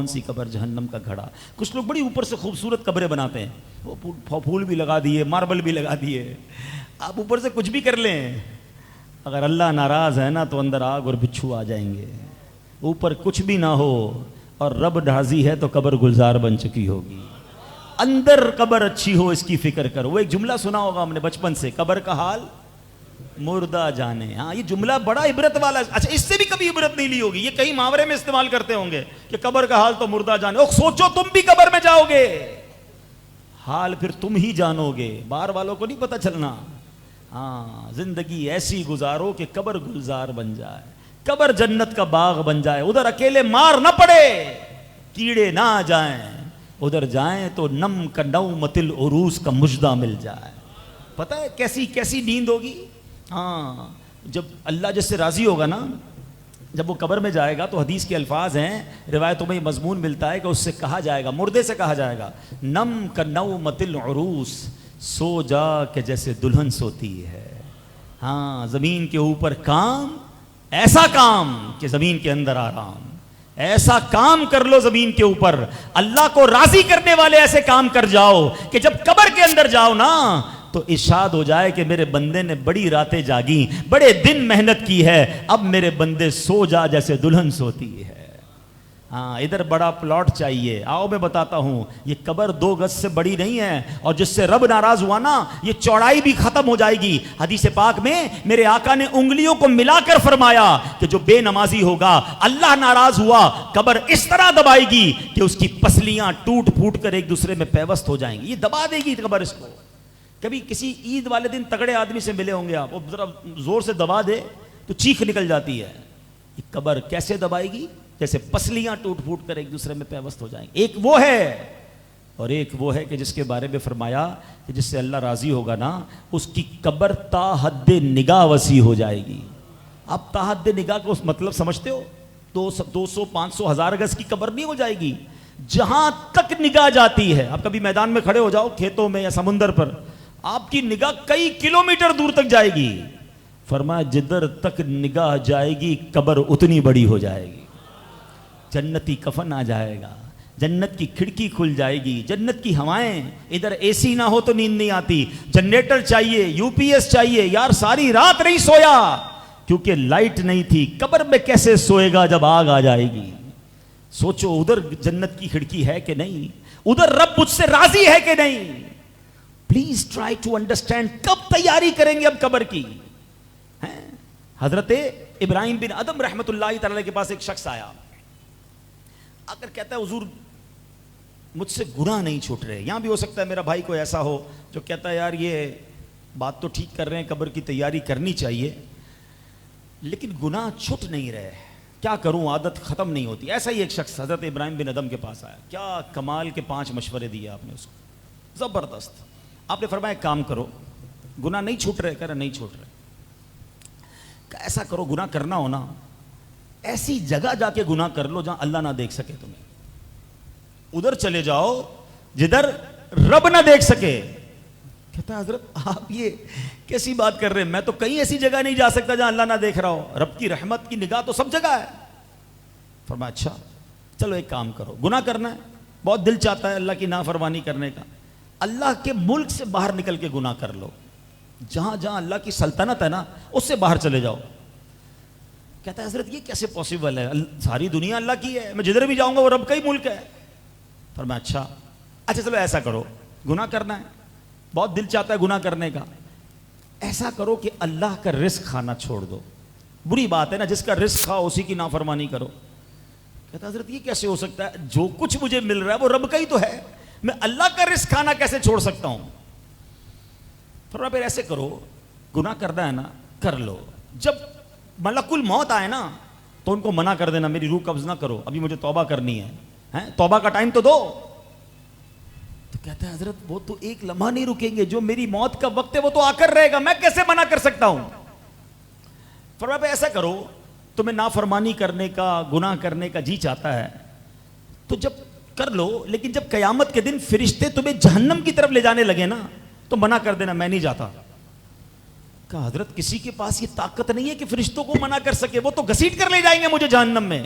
سی قبر جہنم کا گھڑا. کچھ لوگ بڑی اوپر سے خوبصورت قبریں بناتے ہیں, وہ پھول بھی لگا دیے, ماربل بھی لگا دیے. آپ اوپر سے کچھ بھی کر لیں, اگر اللہ ناراض ہے نا تو اندر آگ اور بچھو آ جائیں گے. اوپر کچھ بھی نہ ہو اور رب راضی ہے تو قبر گلزار بن چکی ہوگی. اندر قبر اچھی ہو اس کی فکر کرو. وہ ایک جملہ سنا ہوگا ہم نے بچپن سے, قبر کا حال مردہ جانے. ہاں یہ جملہ بڑا عبرت والا ہے. اچھا اس سے بھی کبھی عبرت نہیں لی ہوگی, یہ کئی محاورے میں استعمال کرتے ہوں گے کہ قبر کا حال تو مردہ جانے. او سوچو تم بھی قبر میں جاؤ گے, حال پھر تم ہی جانو گے, باہر والوں کو نہیں پتہ چلنا. ہاں زندگی ایسی گزارو کہ قبر گلزار بن جائے, قبر جنت کا باغ بن جائے. ادھر اکیلے مار نہ پڑے, کیڑے نہ آ جائیں, ادھر جائیں تو نم کا نومۃ العروس کا مجدہ مل جائے. پتہ ہے کیسی کیسی نیند ہوگی. ہاں جب اللہ جس سے راضی ہوگا نا, جب وہ قبر میں جائے گا تو حدیث کے الفاظ ہیں, روایتوں میں یہ مضمون ملتا ہے کہ اس سے کہا جائے گا, مردے سے کہا جائے گا, نم کا نومۃ العروس, سو جا کہ جیسے دلہن سوتی ہے. ہاں زمین کے اوپر کام, ایسا کام کہ زمین کے اندر آرام. ایسا کام کر لو زمین کے اوپر, اللہ کو راضی کرنے والے ایسے کام کر جاؤ کہ جب قبر کے اندر جاؤ نا تو ارشاد ہو جائے کہ میرے بندے نے بڑی راتیں جاگی, بڑے دن محنت کی ہے, اب میرے بندے سو جا جیسے دلہن سوتی ہے. ہاں ادھر بڑا پلاٹ چاہیے. آؤ میں بتاتا ہوں, یہ قبر 2 گز سے بڑی نہیں ہے, اور جس سے رب ناراض ہوا نا یہ چوڑائی بھی ختم ہو جائے گی. حدیث پاک میں میرے آقا نے انگلیوں کو ملا کر فرمایا کہ جو بے نمازی ہوگا, اللہ ناراض ہوا, قبر اس طرح دبائے گی کہ اس کی پسلیاں ٹوٹ پھوٹ کر ایک دوسرے میں پیوست ہو جائیں گی. یہ دبا دے گی قبر اس کو. کبھی کسی عید والے دن تگڑے آدمی سے ملے ہوں گے آپ, وہ ذرا زور سے دبا دے تو چیخ نکل جاتی ہے. یہ قبر کیسے دبائے گی, جیسے پسلیاں ٹوٹ پھوٹ کر ایک دوسرے میں پیوست ہو جائیں گے. ایک وہ ہے, اور ایک وہ ہے کہ جس کے بارے میں فرمایا کہ جس سے اللہ راضی ہوگا نا اس کی قبر تا حد نگاہ وسیع ہو جائے گی. آپ تا حد نگاہ کو مطلب سمجھتے ہو؟ 200 500 1000 گز کی قبر نہیں ہو جائے گی, جہاں تک نگاہ جاتی ہے. آپ کبھی میدان میں کھڑے ہو جاؤ کھیتوں میں یا سمندر پر, آپ کی نگاہ کئی کلومیٹر دور تک جائے گی. فرمایا جدھر تک نگاہ جائے گی قبر اتنی بڑی ہو جائے گی. جنتی کفن آ جائے گا, جنت کی کھڑکی کھل جائے گی, جنت کی ہوائیں. ادھر اے سی نہ ہو تو نیند نہیں آتی, جنریٹر چاہیے, یو پی ایس چاہیے. یار ساری رات نہیں سویا کیونکہ لائٹ نہیں تھی. قبر میں کیسے سوئے گا جب آگ آ جائے گی؟ سوچو ادھر جنت کی کھڑکی ہے کہ نہیں, ادھر رب مجھ سے راضی ہے کہ نہیں. Please try to understand. کب تیاری کریں گے اب قبر کی؟ حضرت ابراہیم بن ادم رحمت اللہ تعالی کے پاس ایک شخص آیا, آ کر کہتا ہے حضور مجھ سے گناہ نہیں چھوٹ رہے. یہاں بھی ہو سکتا ہے میرا بھائی کوئی ایسا ہو جو کہتا ہے یار یہ بات تو ٹھیک کر رہے ہیں, قبر کی تیاری کرنی چاہیے, لیکن گناہ چھٹ نہیں رہے, کیا کروں, عادت ختم نہیں ہوتی. ایسا ہی ایک شخص حضرت ابراہیم بن ادم کے پاس آیا. کیا کمال کے 5 مشورے دیے آپ نے اس کو, زبردست. آپ نے فرمایا کام کرو, گناہ نہیں چھوٹ رہے. کہہ رہے نہیں چھوٹ رہے. ایسا کرو, گناہ کرنا ہو نا ایسی جگہ جا کے گناہ کر لو جہاں اللہ نہ دیکھ سکے تمہیں. ادھر چلے جاؤ جدھر رب نہ دیکھ سکے. کہتا ہے حضرت آپ یہ کیسی بات کر رہے ہیں, میں تو کہیں ایسی جگہ نہیں جا سکتا جہاں اللہ نہ دیکھ رہا ہو. رب کی رحمت کی نگاہ تو سب جگہ ہے. فرمایا اچھا چلو ایک کام کرو, گناہ کرنا ہے, بہت دل چاہتا ہے اللہ کی نافرمانی کرنے کا, اللہ کے ملک سے باہر نکل کے گناہ کر لو. جہاں جہاں اللہ کی سلطنت ہے نا اس سے باہر چلے جاؤ. کہتا ہے حضرت یہ کیسے پاسبل ہے, ساری دنیا اللہ کی ہے, میں جدھر بھی جاؤں گا وہ رب کا ہی ملک ہے. فرمایا اچھا چلو ایسا کرو, گناہ کرنا ہے, بہت دل چاہتا ہے گناہ کرنے کا, ایسا کرو کہ اللہ کا رزق کھانا چھوڑ دو. بری بات ہے نا, جس کا رزق کھاؤ اسی کی نافرمانی کرو. کہتا ہے حضرت یہ کیسے ہو سکتا ہے, جو کچھ مجھے مل رہا ہے وہ رب کا ہی تو ہے, میں اللہ کا رزق کھانا کیسے چھوڑ سکتا ہوں. فرمایا پھر ایسے کرو, گناہ کرنا ہے نا کر لو, جب ملک الموت آئے نا تو ان کو منع کر دینا میری روح قبض نہ کرو, ابھی مجھے توبہ کرنی ہے, توبہ کا ٹائم تو دو. تو کہتا ہے حضرت وہ تو ایک لمحہ نہیں رکیں گے, جو میری موت کا وقت ہے وہ تو آ کر رہے گا, میں کیسے منع کر سکتا ہوں. فرمایا پہ ایسا کرو, تمہیں نافرمانی کرنے کا, گناہ کرنے کا جی چاہتا ہے تو جب کر لو, لیکن جب قیامت کے دن فرشتے تمہیں جہنم کی طرف لے جانے لگے نا تو منع کر دینا میں نہیں جاتا. کہا حضرت کسی کے پاس یہ طاقت نہیں ہے کہ فرشتوں کو منع کر سکے, وہ تو گھسیٹ کر لے جائیں گے مجھے جہنم میں.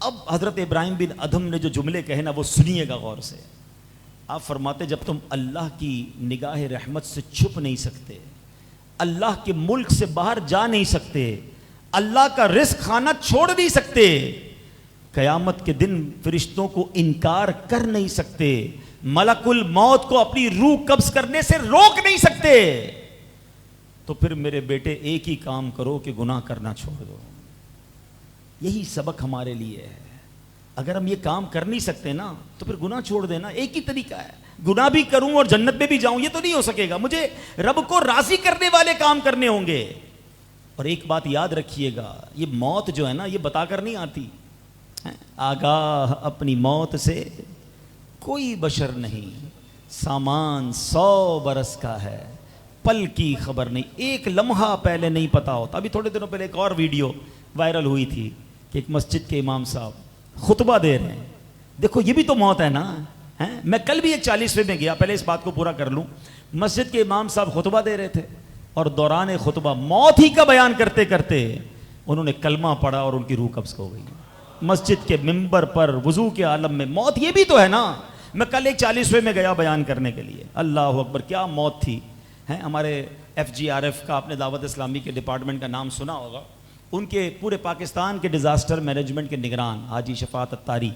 اب حضرت ابراہیم بن ادم نے جو جملے کہے نا وہ سنیے گا غور سے. آپ فرماتے جب تم اللہ کی نگاہ رحمت سے چھپ نہیں سکتے, اللہ کے ملک سے باہر جا نہیں سکتے, اللہ کا رزق کھانا چھوڑ نہیں سکتے, قیامت کے دن فرشتوں کو انکار کر نہیں سکتے, ملک الموت کو اپنی روح قبض کرنے سے روک نہیں سکتے، تو پھر میرے بیٹے ایک ہی کام کرو کہ گناہ کرنا چھوڑ دو. یہی سبق ہمارے لیے ہے. اگر ہم یہ کام کر نہیں سکتے نا تو پھر گناہ چھوڑ دینا. ایک ہی طریقہ ہے، گناہ بھی کروں اور جنت میں بھی جاؤں، یہ تو نہیں ہو سکے گا. مجھے رب کو راضی کرنے والے کام کرنے ہوں گے. اور ایک بات یاد رکھیے گا، یہ موت جو ہے نا یہ بتا کر نہیں آتی. آگاہ اپنی موت سے کوئی بشر نہیں، سامان 100 برس کا ہے، پل کی خبر نہیں، ایک لمحہ پہلے نہیں پتا ہوتا. ابھی تھوڑے دنوں پہلے ایک اور ویڈیو وائرل ہوئی تھی کہ ایک مسجد کے امام صاحب خطبہ دے رہے ہیں. دیکھو یہ بھی تو موت ہے نا. میں کل بھی ایک 40ویں میں گیا، پہلے اس بات کو پورا کر لوں. مسجد کے امام صاحب خطبہ دے رہے تھے اور دوران خطبہ موت ہی کا بیان کرتے کرتے انہوں نے کلمہ پڑھا اور ان کی روح قبض ہو گئی. مسجد کے ممبر پر وضو کے عالم میں موت یہ بھی تو ہے نا. میں کل ایک 40ویں میں گیا بیان کرنے کے لیے. اللہ اکبر، کیا موت تھی. ہمارے FGRF کا، آپ نے دعوت اسلامی کے ڈپارٹمنٹ کا نام سنا ہوگا، ان کے پورے پاکستان کے ڈیزاسٹر مینجمنٹ کے نگران حاجی شفاعت اتاری،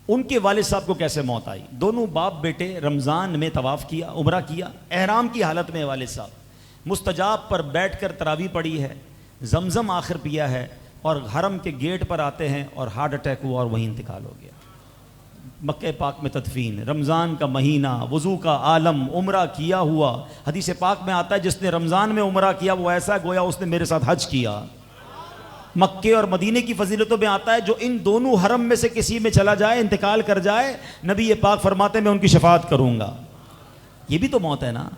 ان کے والد صاحب کو کیسے موت آئی. دونوں باپ بیٹے رمضان میں طواف کیا، عمرہ کیا، احرام کی حالت میں والد صاحب مستجاب پر بیٹھ کر تراویح پڑھی ہے، زمزم آخر پیا ہے، اور حرم کے گیٹ پر آتے ہیں اور ہارٹ اٹیک ہوا اور وہیں انتقال ہو گیا. مکہ پاک میں تدفین، رمضان کا مہینہ، وضو کا عالم، عمرہ کیا ہوا. حدیث پاک میں آتا ہے جس نے رمضان میں عمرہ کیا وہ ایسا گویا اس نے میرے ساتھ حج کیا. مکے اور مدینے کی فضیلتوں میں آتا ہے جو ان دونوں حرم میں سے کسی میں چلا جائے، انتقال کر جائے، نبی پاک فرماتے ہیں میں ان کی شفاعت کروں گا. یہ بھی تو موت ہے نا.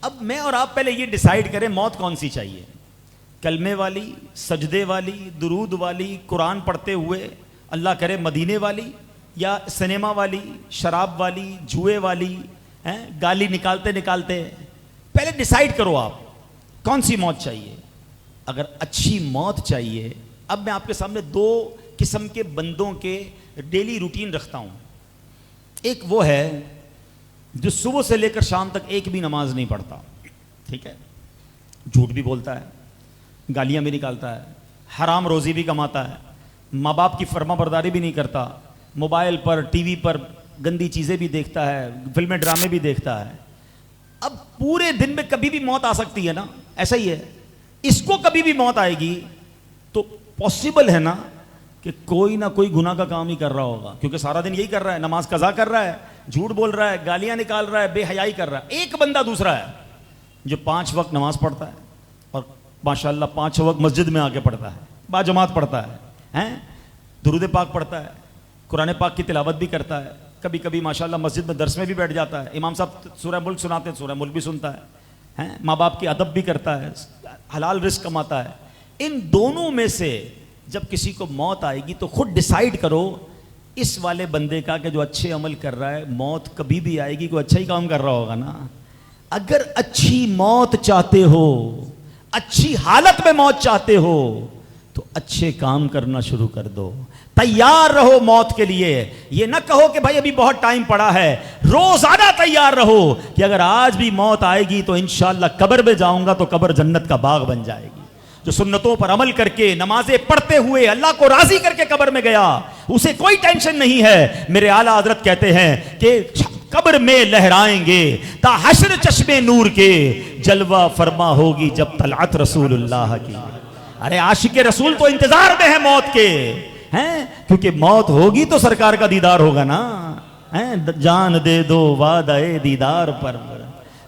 اب میں اور آپ پہلے یہ ڈیسائیڈ کریں موت کون سی چاہیے، کلمے والی، سجدے والی، درود والی، قرآن پڑھتے ہوئے، اللہ کرے مدینے والی، یا سنیما والی، شراب والی، جوئے والی، گالی نکالتے نکالتے. پہلے ڈیسائیڈ کرو آپ کون سی موت چاہیے. اگر اچھی موت چاہیے، اب میں آپ کے سامنے 2 قسم کے بندوں کے ڈیلی روٹین رکھتا ہوں. ایک وہ ہے جو صبح سے لے کر شام تک ایک بھی نماز نہیں پڑھتا، ٹھیک ہے، جھوٹ بھی بولتا ہے، گالیاں بھی نکالتا ہے، حرام روزی بھی کماتا ہے، ماں باپ کی فرما برداری بھی نہیں کرتا، موبائل پر ٹی وی پر گندی چیزیں بھی دیکھتا ہے، فلمیں ڈرامے بھی دیکھتا ہے. اب پورے دن میں کبھی بھی موت آ سکتی ہے نا. ایسا ہی ہے، اس کو کبھی بھی موت آئے گی تو پاسبل ہے نا کہ کوئی نہ کوئی گناہ کا کام ہی کر رہا ہوگا، کیونکہ سارا دن یہی کر رہا ہے، نماز قضا کر رہا ہے، جھوٹ بول رہا ہے، گالیاں نکال رہا ہے، بے حیائی کر رہا ہے. ایک بندہ دوسرا ہے جو 5 وقت نماز پڑھتا ہے اور ماشاءاللہ 5 وقت مسجد میں آ کے پڑھتا ہے، با جماعت پڑھتا ہے، درود پاک پڑھتا ہے، قرآن پاک کی تلاوت بھی کرتا ہے، کبھی کبھی ماشاءاللہ مسجد میں درس میں بھی بیٹھ جاتا ہے، امام صاحب سورہ ملک سناتے ہیں سورہ ملک بھی سنتا ہے، ماں باپ کی ادب بھی کرتا ہے، حلال رزق کماتا ہے. ان دونوں میں سے جب کسی کو موت آئے گی تو خود ڈیسائیڈ کرو اس والے بندے کا کہ جو اچھے عمل کر رہا ہے موت کبھی بھی آئے گی، کوئی اچھا ہی کام کر رہا ہوگا نا. اگر اچھی موت چاہتے ہو، اچھی حالت میں موت چاہتے ہو تو اچھے کام کرنا شروع کر دو. تیار رہو موت کے لیے. یہ نہ کہو کہ بھائی ابھی بہت ٹائم پڑا ہے، روزانہ تیار رہو کہ اگر آج بھی موت آئے گی تو انشاءاللہ قبر میں جاؤں گا تو قبر جنت کا باغ بن جائے گی. جو سنتوں پر عمل کر کے نمازیں پڑھتے ہوئے اللہ کو راضی کر کے قبر میں گیا اسے کوئی ٹینشن نہیں ہے. میرے اعلیٰ حضرت کہتے ہیں کہ قبر میں لہرائیں گے تا حشر چشمے نور کے، جلوہ فرما ہوگی جب طلعت رسول اللہ کی. ارے عاشق رسول تو انتظار میں ہے موت کے، ہیں کیونکہ موت ہوگی تو سرکار کا دیدار ہوگا نا. جان دے دو وعدہ دیدار پر،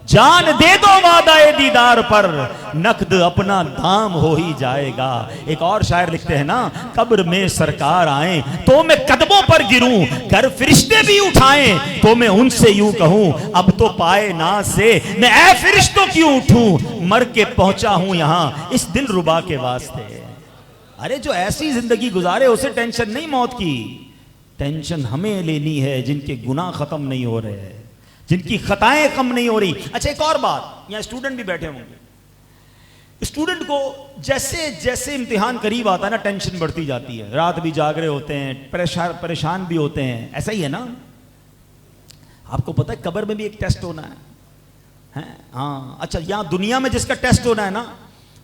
جان دے دو وعدہ دیدار پر، نقد اپنا دام ہو ہی جائے گا. ایک اور شاعر لکھتے ہیں نا، قبر میں سرکار آئیں تو میں قدموں پر گروں، گر فرشتے بھی اٹھائیں تو میں ان سے یوں کہوں اب تو پائے ناز سے میں اے فرشتوں کیوں اٹھوں، مر کے پہنچا ہوں یہاں اس دل ربا کے واسطے. ارے جو ایسی زندگی گزارے اسے ٹینشن نہیں موت کی، ٹینشن ہمیں لینی ہے جن کے گناہ ختم نہیں ہو رہے ہیں، جن کی خطائیں کم نہیں ہو رہی. اچھا ایک اور بات، یہاں اسٹوڈنٹ بھی بیٹھے ہوں گے، اسٹوڈنٹ کو جیسے جیسے امتحان قریب آتا ہے نا ٹینشن بڑھتی جاتی ہے، رات بھی جاگ رہے ہوتے ہیں، پریشان بھی ہوتے ہیں. ایسا ہی ہے نا. آپ کو پتہ ہے قبر میں بھی ایک ٹیسٹ ہونا ہے. ہاں اچھا، یہاں دنیا میں جس کا ٹیسٹ ہونا ہے نا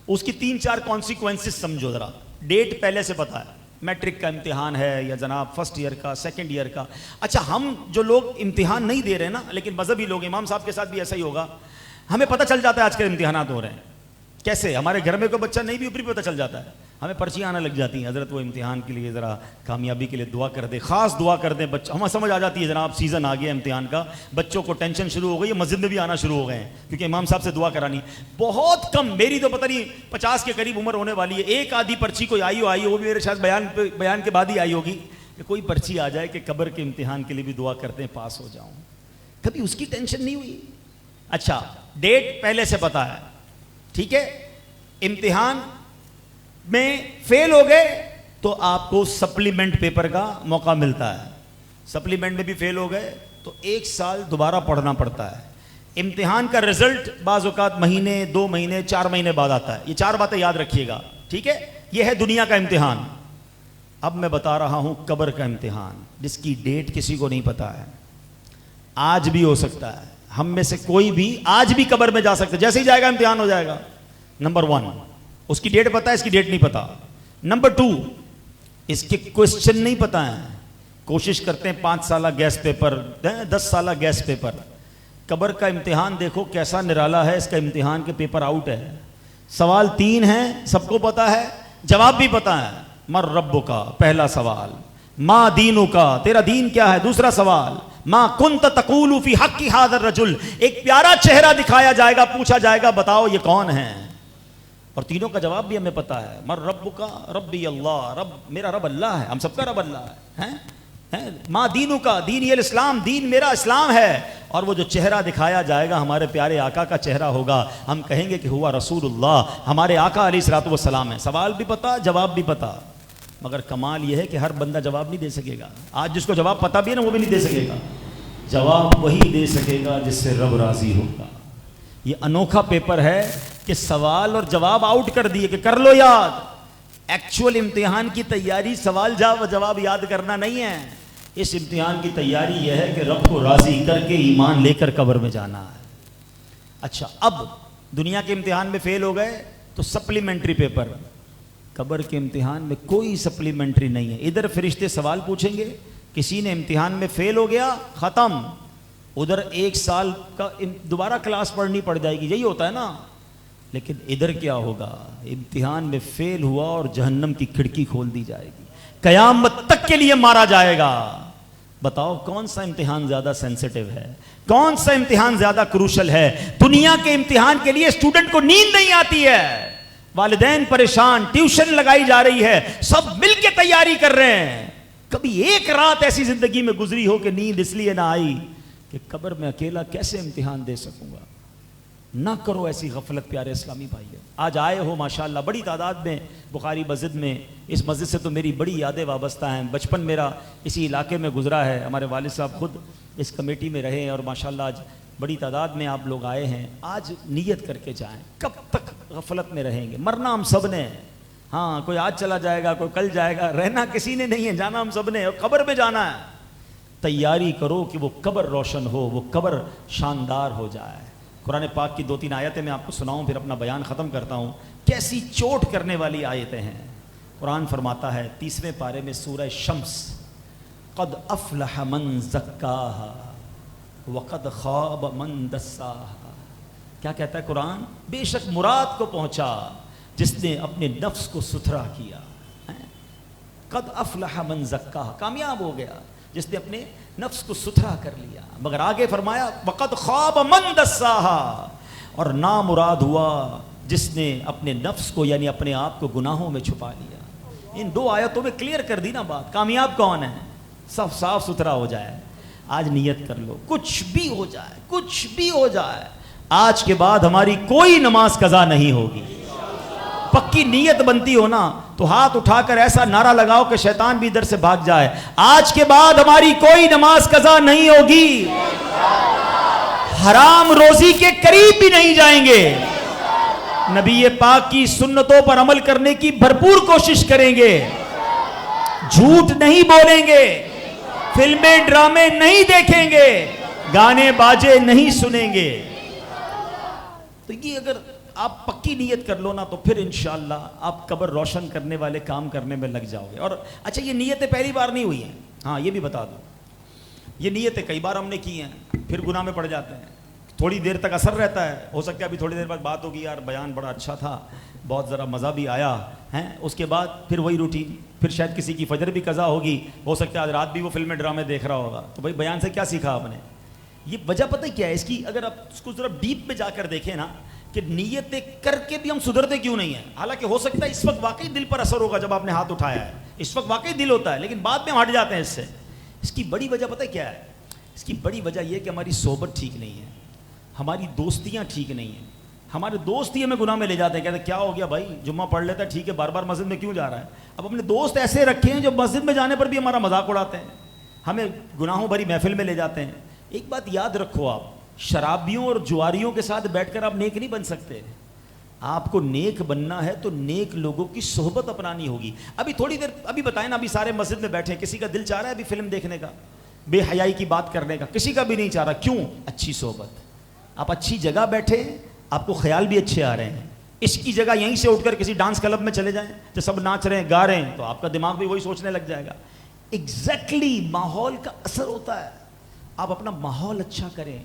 اس کی 3-4 کانسیکوینسز سمجھو ذرا. ڈیٹ پہلے سے پتا ہے، میٹرک کا امتحان ہے یا جناب فرسٹ ایئر کا، سیکنڈ ایئر کا. اچھا ہم جو لوگ امتحان نہیں دے رہے نا لیکن مذہبی لوگ، امام صاحب کے ساتھ بھی ایسا ہی ہوگا، ہمیں پتہ چل جاتا ہے آج کل امتحانات ہو رہے ہیں. کیسے؟ ہمارے گھر میں کوئی بچہ نہیں بھی اوپری پتہ چل جاتا ہے، ہمیں پرچیاں آنا لگ جاتی ہیں، حضرت وہ امتحان کے لیے ذرا کامیابی کے لیے دعا کر دے، خاص دعا کر دیں. بچہ ہمیں سمجھ آ جاتی ہے جناب سیزن آ گیا امتحان کا، بچوں کو ٹینشن شروع ہو گئی ہے، مسجد میں بھی آنا شروع ہو گئے ہیں کیونکہ امام صاحب سے دعا کرانی. بہت کم، میری تو پتہ نہیں 50 کے قریب عمر ہونے والی ہے، ایک آدھی پرچی کوئی آئی ہو وہ بھی میرے شاید بیان کے بعد ہی آئی ہوگی کہ کوئی پرچی آ جائے کہ قبر کے امتحان کے لیے بھی دعا کرتے ہیں پاس ہو جاؤں. کبھی اس کی ٹینشن نہیں ہوئی. اچھا ڈیٹ پہلے سے پتا ہے، ٹھیک ہے. امتحان میں فیل ہو گئے تو آپ کو سپلیمنٹ پیپر کا موقع ملتا ہے. سپلیمنٹ میں بھی فیل ہو گئے تو 1 سال دوبارہ پڑھنا پڑتا ہے. امتحان کا رزلٹ بعض اوقات مہینے، 2 مہینے، 4 مہینے بعد آتا ہے. یہ 4 باتیں یاد رکھیے گا، ٹھیک ہے. یہ ہے دنیا کا امتحان. اب میں بتا رہا ہوں قبر کا امتحان، جس کی ڈیٹ کسی کو نہیں پتا ہے. آج بھی ہو سکتا ہے، ہم میں سے کوئی بھی آج بھی قبر میں جا سکتا ہے، جیسے ہی جائے گا امتحان ہو جائے گا. نمبر 1 اس کی ڈیٹ پتا ہے، اس کی ڈیٹ نہیں پتا. نمبر 2 اس کے کوشچن نہیں پتا ہے. کوشش کرتے ہیں 5 سالہ گیس پیپر، 10 سالہ گیس پیپر. قبر کا امتحان دیکھو کیسا نرالا ہے. اس کا امتحان کے پیپر آؤٹ ہے. سوال 3 ہیں، سب کو پتا ہے، جواب بھی پتا ہے. مر ربک کا پہلا سوال، ما دینک کا تیرا دین کیا ہے دوسرا سوال، ما کنت تقول فی حق ھذا الرجل ایک پیارا چہرہ دکھایا جائے گا، پوچھا جائے گا بتاؤ یہ کون ہے، اور تینوں کا جواب بھی ہمیں پتا ہے. مر ربک کا ربی اللہ، رب میرا رب اللہ ہے، ہم سب کا رب اللہ ہے. ما دینک کا دین یہ الاسلام، دین میرا اسلام ہے. اور وہ جو چہرہ دکھایا جائے گا ہمارے پیارے آقا کا چہرہ ہوگا. ہم کہیں گے کہ ہوا رسول اللہ، ہمارے آقا علیہ الصلوۃ والسلام ہے. سوال بھی پتا، جواب بھی پتا. مگر کمال یہ ہے کہ ہر بندہ جواب نہیں دے سکے گا. آج جس کو جواب پتا بھی ہے نا وہ بھی نہیں دے سکے گا. جواب وہی دے سکے گا جس سے رب راضی ہوگا. یہ انوکھا پیپر ہے کہ سوال اور جواب آؤٹ کر دیے کہ کر لو یاد. ایکچوئل امتحان کی تیاری سوال جواب یاد کرنا نہیں ہے. اس امتحان کی تیاری یہ ہے کہ رب کو راضی کر کے ایمان لے کر قبر میں جانا ہے. اچھا اب دنیا کے امتحان میں فیل ہو گئے تو سپلیمنٹری پیپر. قبر کے امتحان میں کوئی سپلیمنٹری نہیں ہے. ادھر فرشتے سوال پوچھیں گے، کسی نے امتحان میں فیل ہو گیا ختم. ادھر 1 سال کا دوبارہ کلاس پڑھنی پڑ جائے گی، یہی ہوتا ہے نا. لیکن ادھر کیا ہوگا؟ امتحان میں فیل ہوا اور جہنم کی کھڑکی کھول دی جائے گی، قیامت تک کے لیے مارا جائے گا. بتاؤ کون سا امتحان زیادہ سینسٹیو ہے، کون سا امتحان زیادہ کروشل ہے؟ دنیا کے امتحان کے لیے اسٹوڈنٹ کو نیند نہیں آتی ہے، والدین پریشان، ٹیوشن لگائی جا رہی ہے، سب مل کے تیاری کر رہے ہیں. کبھی ایک رات ایسی زندگی میں گزری ہو کہ نیند اس لیے نہ آئی کہ قبر میں اکیلا کیسے امتحان دے سکوں گا؟ نہ کرو ایسی غفلت پیارے اسلامی بھائیو. آج آئے ہو ماشاءاللہ بڑی تعداد میں بخاری مسجد میں. اس مسجد سے تو میری بڑی یادیں وابستہ ہیں. بچپن میرا اسی علاقے میں گزرا ہے. ہمارے والد صاحب خود اس کمیٹی میں رہے ہیں اور ماشاءاللہ آج بڑی تعداد میں آپ لوگ آئے ہیں. آج نیت کر کے جائیں. کب تک غفلت میں رہیں گے؟ مرنا ہم سب نے. ہاں کوئی آج چلا جائے گا، کوئی کل جائے گا، رہنا کسی نے نہیں ہے، جانا ہم سب نے، اور قبر میں جانا ہے. تیاری کرو کہ وہ قبر روشن ہو، وہ قبر شاندار ہو جائے. قرآن پاک کی 2-3 آیتیں میں آپ کو سناؤں پھر اپنا بیان ختم کرتا ہوں. کیسی چوٹ کرنے والی آیتیں ہیں. قرآن فرماتا ہے 30ویں پارے میں سورہ شمس، قد افلح من زکاہا وقد خاب من دساہا. کیا کہتا ہے قرآن؟ بے شک مراد کو پہنچا جس نے اپنے نفس کو ستھرا کیا. قد افلح من زکاہا، کامیاب ہو گیا جس نے اپنے نفس کو ستھرا کر لیا. مگر آگے فرمایا وقد خواب من دساہا، اور نامراد ہوا جس نے اپنے نفس کو یعنی اپنے آپ کو گناہوں میں چھپا لیا. ان 2 آیتوں میں کلیئر کر دی نا بات. کامیاب کون ہے؟ سب صاف ستھرا ہو جائے. آج نیت کر لو، کچھ بھی ہو جائے، کچھ بھی ہو جائے، آج کے بعد ہماری کوئی نماز قضا نہیں ہوگی. پکی نیت بنتی ہو نا تو ہاتھ اٹھا کر ایسا نعرہ لگاؤ کہ شیطان بھی ادھر سے بھاگ جائے. آج کے بعد ہماری کوئی نماز قضا نہیں ہوگی، حرام روزی کے قریب بھی نہیں جائیں گے، نبی پاک کی سنتوں پر عمل کرنے کی بھرپور کوشش کریں گے، جھوٹ نہیں بولیں گے، فلمیں ڈرامے نہیں دیکھیں گے، گانے باجے نہیں سنیں گے. تو یہ اگر آپ پکی نیت کر لو نا تو پھر انشاءاللہ آپ قبر روشن کرنے والے کام کرنے میں لگ جاؤ گے. اور اچھا یہ نیتیں پہلی بار نہیں ہوئی ہیں, ہاں یہ بھی بتا دو, یہ نیتیں کئی بار ہم نے کی ہیں, پھر گناہ میں پڑ جاتے ہیں. تھوڑی دیر تک اثر رہتا ہے, ہو سکتا ہے ابھی تھوڑی دیر بعد بات ہوگی یار بیان بڑا اچھا تھا, بہت ذرا مزہ بھی آیا ہے, اس کے بعد پھر وہی روٹین, پھر شاید کسی کی فجر بھی قضا ہوگی, ہو سکتا ہے آج رات بھی وہ فلمیں ڈرامے دیکھ رہا ہوگا. تو بھائی بیان سے کیا سیکھا آپ نے؟ یہ وجہ پتہ کیا ہے اس کی؟ اگر آپ اس کو ذرا ڈیپ میں جا کر دیکھیں نا کہ نیتیں کر کے بھی ہم سدھرتے کیوں نہیں ہیں. حالانکہ ہو سکتا ہے اس وقت واقعی دل پر اثر ہوگا جب آپ نے ہاتھ اٹھایا ہے, اس وقت واقعی دل ہوتا ہے, لیکن بعد میں ہم ہٹ جاتے ہیں اس سے. اس کی بڑی وجہ پتہ کیا ہے؟ اس کی بڑی وجہ یہ کہ ہماری صحبت ٹھیک نہیں ہے, ہماری دوستیاں ٹھیک نہیں ہیں. ہمارے دوست ہی ہمیں گناہ میں لے جاتے ہیں, کہتے ہیں کیا ہو گیا بھائی, جمعہ پڑھ لیتا ہے ٹھیک ہے, بار بار مسجد میں کیوں جا رہا ہے. اب اپنے دوست ایسے رکھے ہیں جو مسجد میں جانے پر بھی ہمارا مذاق اڑاتے ہیں, ہمیں گناہوں بھری محفل میں لے جاتے ہیں. ایک بات یاد رکھو, آپ شرابیوں اور جواریوں کے ساتھ بیٹھ کر آپ نیک نہیں بن سکتے. آپ کو نیک بننا ہے تو نیک لوگوں کی صحبت اپنانی ہوگی. ابھی تھوڑی دیر ابھی بتائیں نا, ابھی سارے مسجد میں بیٹھے, کسی کا دل چاہ رہا ہے ابھی فلم دیکھنے کا, بے حیائی کی بات کرنے کا؟ کسی کا بھی نہیں چاہ رہا. کیوں؟ اچھی صحبت. آپ اچھی جگہ بیٹھے, آپ کو خیال بھی اچھے آ رہے ہیں. اس کی جگہ یہیں سے اٹھ کر کسی ڈانس کلب میں چلے جائیں جو سب ناچ رہے ہیں گا رہے ہیں, تو آپ کا دماغ بھی وہی سوچنے لگ جائے گا. ایگزیکٹلی ماحول کا اثر ہوتا ہے. آپ اپنا ماحول اچھا کریں,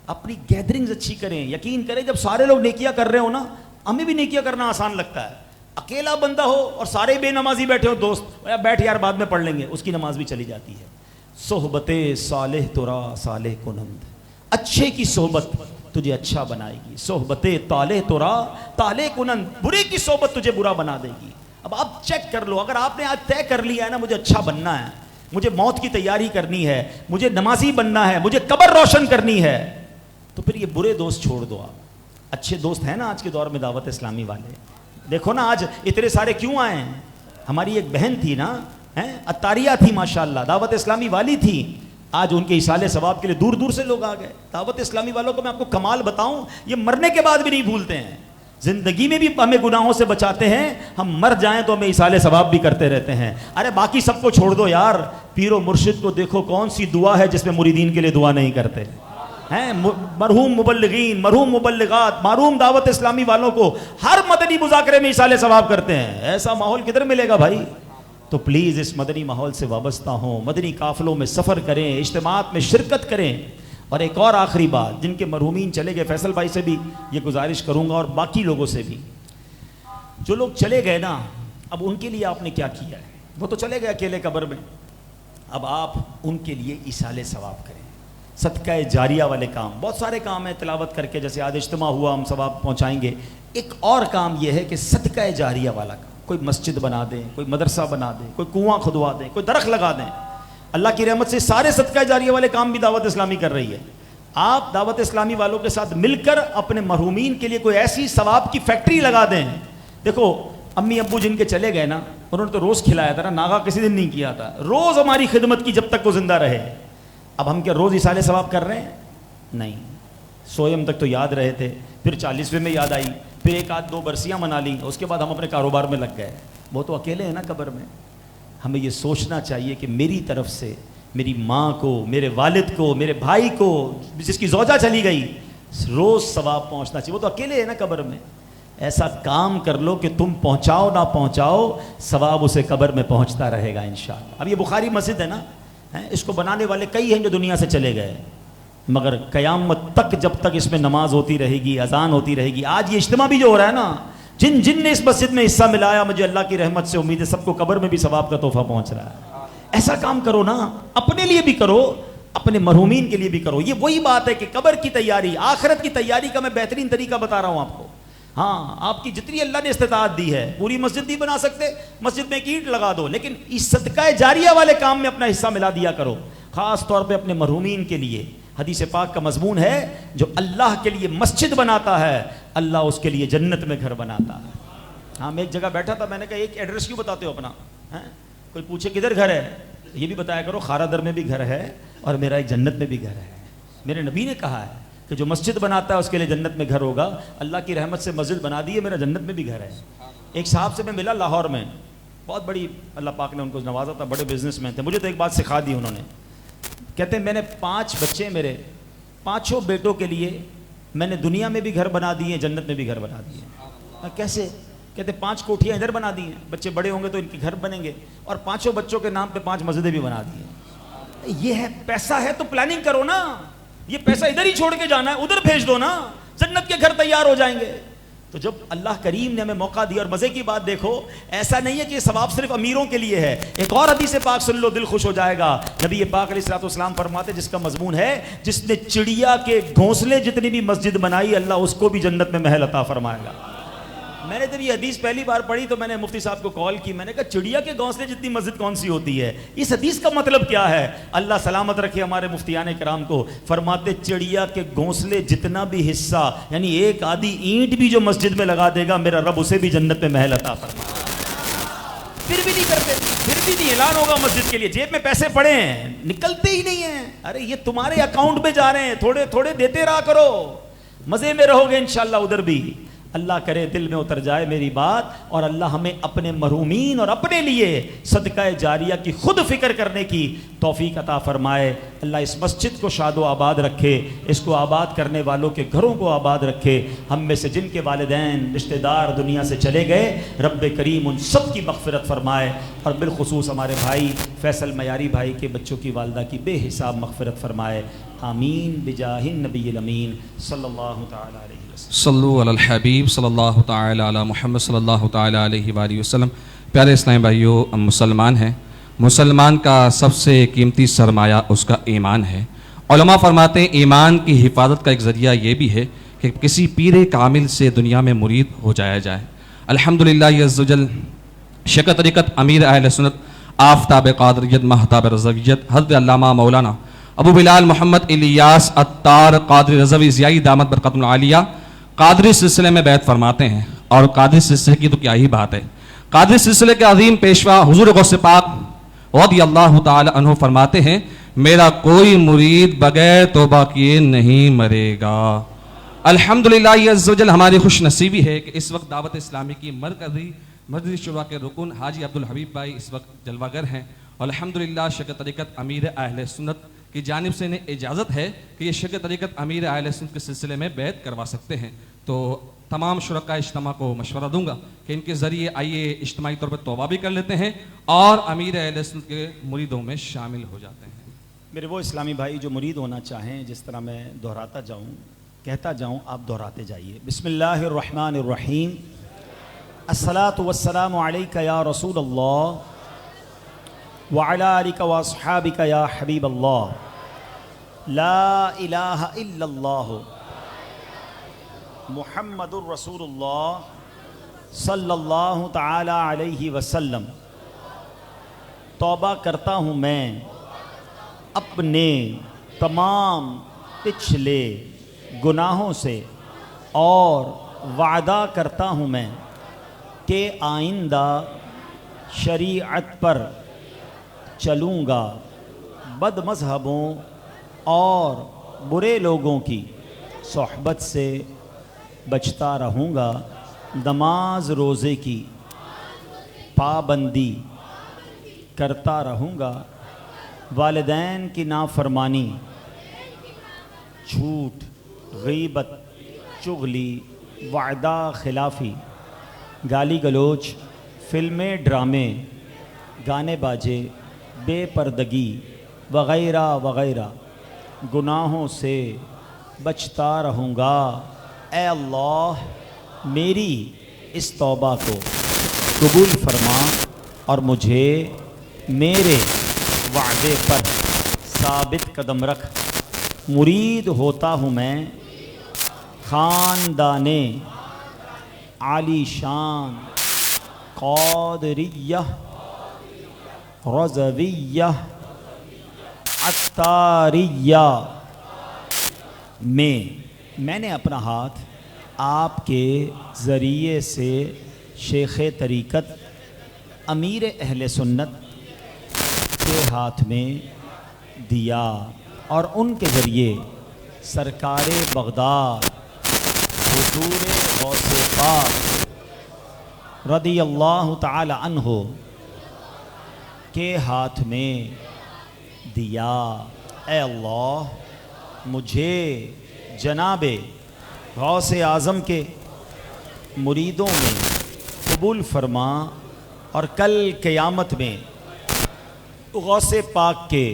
اپنی گیدرنگز اچھی کریں. یقین کریں جب سارے لوگ نیکیاں کر رہے ہو نا, ہمیں بھی نیکیاں کرنا آسان لگتا ہے. اکیلا بندہ ہو اور سارے بے نمازی بیٹھے ہو, دوست بیٹھ یار بعد میں پڑھ لیں گے, اس کی نماز بھی چلی جاتی ہے. صحبت صالح ترا صالح کنند, اچھے کی صحبت تجھے اچھا بنائے گی. صحبت طالح ترا طالح کنند, برے کی صحبت تجھے برا بنا دے گی. اب آپ چیک کر لو, اگر آپ نے آج طے کر لیا ہے نا مجھے اچھا بننا ہے, مجھے موت کی تیاری کرنی ہے, مجھے نمازی بننا ہے, مجھے قبر روشن کرنی ہے, تو پھر یہ برے دوست چھوڑ دو. آپ اچھے دوست ہیں نا آج کے دور میں دعوت اسلامی والے. دیکھو نا آج اتنے سارے کیوں آئے ہیں. ہماری ایک بہن تھی نا, اتاریہ تھی ماشاءاللہ, دعوت اسلامی والی تھی. آج ان کے اصالے ثواب کے لیے دور دور سے لوگ آ گئے. دعوت اسلامی والوں کو میں آپ کو کمال بتاؤں, یہ مرنے کے بعد بھی نہیں بھولتے ہیں. زندگی میں بھی ہمیں گناہوں سے بچاتے ہیں, ہم مر جائیں تو ہمیں اصالے ثواب بھی کرتے رہتے ہیں. ارے باقی سب کو چھوڑ دو یار, پیر و مرشد کو دیکھو, کون سی دعا ہے جس میں مریدین کے لیے دعا نہیں کرتے ہیں. مرحوم مبلغین, مرحوم مبلغات, معروم دعوت اسلامی والوں کو ہر مدنی مذاکرے میں اصالے ثواب کرتے ہیں. ایسا ماحول کدھر ملے گا بھائی؟ تو پلیز اس مدنی ماحول سے وابستہ ہوں, مدنی قافلوں میں سفر کریں, اجتماعات میں شرکت کریں. اور ایک اور آخری بات, جن کے مرحومین چلے گئے, فیصل بھائی سے بھی یہ گزارش کروں گا اور باقی لوگوں سے بھی, جو لوگ چلے گئے نا, اب ان کے لیے آپ نے کیا کیا ہے؟ وہ تو چلے گئے اکیلے قبر میں, اب آپ ان کے لیے ایصال ثواب کریں. صدقہ جاریہ والے کام, بہت سارے کام ہیں تلاوت کر کے, جیسے آج اجتماع ہوا ہم ثواب پہنچائیں گے. ایک اور کام یہ ہے کہ صدقہ جاریہ والا کام, کوئی مسجد بنا دیں, کوئی مدرسہ بنا دیں, کوئی کنواں کھدوا دیں, کوئی درخت لگا دیں. اللہ کی رحمت سے سارے صدقہ جاریہ والے کام بھی دعوت اسلامی کر رہی ہے. آپ دعوت اسلامی والوں کے ساتھ مل کر اپنے مرحومین کے لیے کوئی ایسی ثواب کی فیکٹری لگا دیں. دیکھو امی ابو جن کے چلے گئے نا, انہوں نے تو روز کھلایا تھا نا, ناغا کسی دن نہیں کیا تھا, روز ہماری خدمت کی جب تک وہ زندہ رہے. اب ہم کیا روز اصالے ثواب کر رہے ہیں؟ نہیں. سوئم تک تو یاد رہے تھے, پھر 40ویں میں یاد آئی, پھر ایک آدھ 2 برسیاں منا لیں, اس کے بعد ہم اپنے کاروبار میں لگ گئے. وہ تو اکیلے ہیں نا قبر میں. ہمیں یہ سوچنا چاہیے کہ میری طرف سے میری ماں کو, میرے والد کو, میرے بھائی کو, جس کی زوجہ چلی گئی, روز ثواب پہنچنا چاہیے. وہ تو اکیلے ہیں نا قبر میں. ایسا کام کر لو کہ تم پہنچاؤ نہ پہنچاؤ, ثواب اسے قبر میں پہنچتا رہے گا انشاءاللہ. اب یہ بخاری مسجد ہے نا, اس کو بنانے والے کئی ہیں جو دنیا سے چلے گئے, مگر قیامت تک جب تک اس میں نماز ہوتی رہے گی, اذان ہوتی رہے گی. آج یہ اجتماع بھی جو ہو رہا ہے نا, جن نے اس مسجد میں حصہ ملایا, مجھے اللہ کی رحمت سے امید ہے سب کو قبر میں بھی ثواب کا تحفہ پہنچ رہا ہے. ایسا کام کرو نا, اپنے لیے بھی کرو, اپنے مرحومین کے لیے بھی کرو. یہ وہی بات ہے کہ قبر کی تیاری, آخرت کی تیاری کا میں بہترین طریقہ بتا رہا ہوں آپ کو. ہاں, آپ کی جتنی اللہ نے استطاعت دی ہے, پوری مسجد نہیں بنا سکتے, مسجد میں ایک اینٹ لگا دو, لیکن اس صدقہ جاریہ والے کام میں اپنا حصہ ملا دیا کرو, خاص طور پہ اپنے مرحومین کے لیے. حدیث پاک کا مضمون ہے, جو اللہ کے لیے مسجد بناتا ہے, اللہ اس کے لیے جنت میں گھر بناتا ہے. ہاں, میں ایک جگہ بیٹھا تھا, میں نے کہا ایک ایڈریس کیوں بتاتے ہو اپنا, کوئی پوچھے کدھر گھر ہے, یہ بھی بتایا کرو خارا در میں بھی گھر ہے اور میرا ایک جنت میں بھی گھر ہے. میرے نبی نے کہا ہے کہ جو مسجد بناتا ہے اس کے لیے جنت میں گھر ہوگا. اللہ کی رحمت سے مسجد بنا دی ہے, میرا جنت میں بھی گھر ہے. ایک صاحب سے میں ملا لاہور میں, بہت بڑی اللہ پاک نے ان کو نوازا تھا, بڑے بزنس مین تھے. مجھے تو ایک بات سکھا دی انہوں نے, کہتے ہیں میں نے 5 بچے, میرے 5 بیٹوں کے لیے میں نے دنیا میں بھی گھر بنا دیے, جنت میں بھی گھر بنا دیے. کیسے؟ کہتے 5 کوٹھیاں ادھر بنا دی ہیں, بچے بڑے ہوں گے تو ان کے گھر بنیں گے, اور 5 بچوں کے نام پہ 5 مسجدیں بھی بنا دی ہیں. یہ ہے پیسہ ہے تو پلاننگ کرو نا, یہ پیسہ ادھر ہی چھوڑ کے جانا ہے, ادھر بھیج دو نا, جنت کے گھر تیار ہو جائیں گے. تو جب اللہ کریم نے ہمیں موقع دیا, اور مزے کی بات دیکھو, ایسا نہیں ہے کہ یہ ثواب صرف امیروں کے لیے ہے. ایک اور حدیث پاک سن لو, دل خوش ہو جائے گا. نبی پاک علیہ الصلوۃ والسلام فرماتے, جس کا مضمون ہے جس نے چڑیا کے گھونسلے جتنی بھی مسجد بنائی, اللہ اس کو بھی جنت میں محل عطا فرمائے گا. میں نے جب یہ حدیث پہلی بار پڑھی تو میں نے مفتی صاحب کو کال کی, میں نے کہا چڑیا کے گھونسلے جتنی مسجد کون سی ہوتی ہے؟ اس حدیث کا مطلب کیا ہے؟ اللہ سلامت رکھے ہمارے مفتیان کرام کو, فرماتے چڑیا کے گھونسلے جتنا بھی حصہ, یعنی ایک آدھی اینٹ بھی جو مسجد میں لگا دے گا, میرا رب اسے بھی جنت میں محل عطا فرمائے. پھر بھی نہیں کرتے, پھر بھی نہیں اعلان ہوگا مسجد کے لیے, جیب میں پیسے پڑے ہیں, نکلتے ہی نہیں ہیں. ارے یہ تمہارے اکاؤنٹ میں جا رہے ہیں, تھوڑے تھوڑے دیتے رہا کرو, مزے میں رہو گے انشاءاللہ ادھر بھی. اللہ کرے دل میں اتر جائے میری بات, اور اللہ ہمیں اپنے مرحومین اور اپنے لیے صدقہ جاریہ کی خود فکر کرنے کی توفیق عطا فرمائے. اللہ اس مسجد کو شاد و آباد رکھے, اس کو آباد کرنے والوں کے گھروں کو آباد رکھے. ہم میں سے جن کے والدین رشتہ دار دنیا سے چلے گئے, رب کریم ان سب کی مغفرت فرمائے, اور بالخصوص ہمارے بھائی فیصل میاری بھائی کے بچوں کی والدہ کی بے حساب مغفرت فرمائے. آمین بجاہ النبی الامین صلی اللہ تعالی علیہ وسلم. صلو علی الحبیب صلی اللہ تعالی علی محمد صلی اللہ تعالی علیہ وآلہ وسلم. پیارے اسلامی بھائیو, ہم مسلمان ہیں. مسلمان کا سب سے قیمتی سرمایہ اس کا ایمان ہے. علماء فرماتے ہیں ایمان کی حفاظت کا ایک ذریعہ یہ بھی ہے کہ کسی پیر کامل سے دنیا میں مرید ہو جایا جائے. الحمدللہ عز وجل شیخ طریقت امیر اہل سنت آفتاب قادریت مہتاب رضویت حضرت علامہ مولانا ابو بلال محمد الیاس عطار قادری رضوی ضیائی دامت برکاتہم العالیہ قادری سلسلے میں بیعت فرماتے ہیں. اور قادری سلسلے کی تو کیا ہی بات ہے, قادری سلسلے کے عظیم پیشوا حضور غوث پاک رضی اللہ تعالی عنہ فرماتے ہیں, میرا کوئی مرید بغیر توبہ کیے نہیں مرے گا. الحمدللہ عز وجل ہماری خوش نصیبی ہے کہ اس وقت دعوت اسلامی کی مرکزی مرکزی شورا کے رکن حاجی عبدالحبیب بھائی اس وقت جلوہ گر ہیں. اور الحمدللہ شیخ طریقت امیر اہل سنت کی جانب سے انہیں اجازت ہے کہ یہ شیخ طریقت امیر اہل سنت کے سلسلے میں بیعت کروا سکتے ہیں. تو تمام شرکاء اجتماع کو مشورہ دوں گا کہ ان کے ذریعے آئیے اجتماعی طور پر توبہ بھی کر لیتے ہیں اور امیر اہل سنت کے مریدوں میں شامل ہو جاتے ہیں. میرے وہ اسلامی بھائی جو مرید ہونا چاہیں, جس طرح میں دہراتا جاؤں کہتا جاؤں, آپ دہراتے جائیے. بسم اللہ الرحمن الرحیم. الصلاۃ والسلام علیک یا رسول اللہ وعلی آلک واصحابک یا حبیب اللہ. لا الہ الا اللہ محمد الرسول اللہ صلی اللہ تعالی علیہ وسلم. توبہ کرتا ہوں میں اپنے تمام پچھلے گناہوں سے, اور وعدہ کرتا ہوں میں کہ آئندہ شریعت پر چلوں گا, بد مذہبوں اور برے لوگوں کی صحبت سے بچتا رہوں گا, نماز روزے کی پابندی کرتا رہوں گا, والدین کی نافرمانی, جھوٹ, غیبت, چغلی, وعدہ خلافی, گالی گلوچ, فلمیں ڈرامے, گانے باجے, بے پردگی وغیرہ وغیرہ گناہوں سے بچتا رہوں گا. اے اللہ میری اس توبہ کو قبول فرما اور مجھے میرے وعدے پر ثابت قدم رکھ. مرید ہوتا ہوں میں خاندان عالی شان قادریہ رضویہ عطاریہ میں نے اپنا ہاتھ آپ کے ذریعے سے شیخ طریقت امیر اہل سنت کے ہاتھ میں دیا, اور ان کے ذریعے سرکار بغداد حضور غوث پاک رضی اللہ تعالی عنہ کے ہاتھ میں دیا. اے اللہ مجھے جناب غوث اعظم کے مریدوں میں قبول فرما، اور کل قیامت میں غوث پاک کے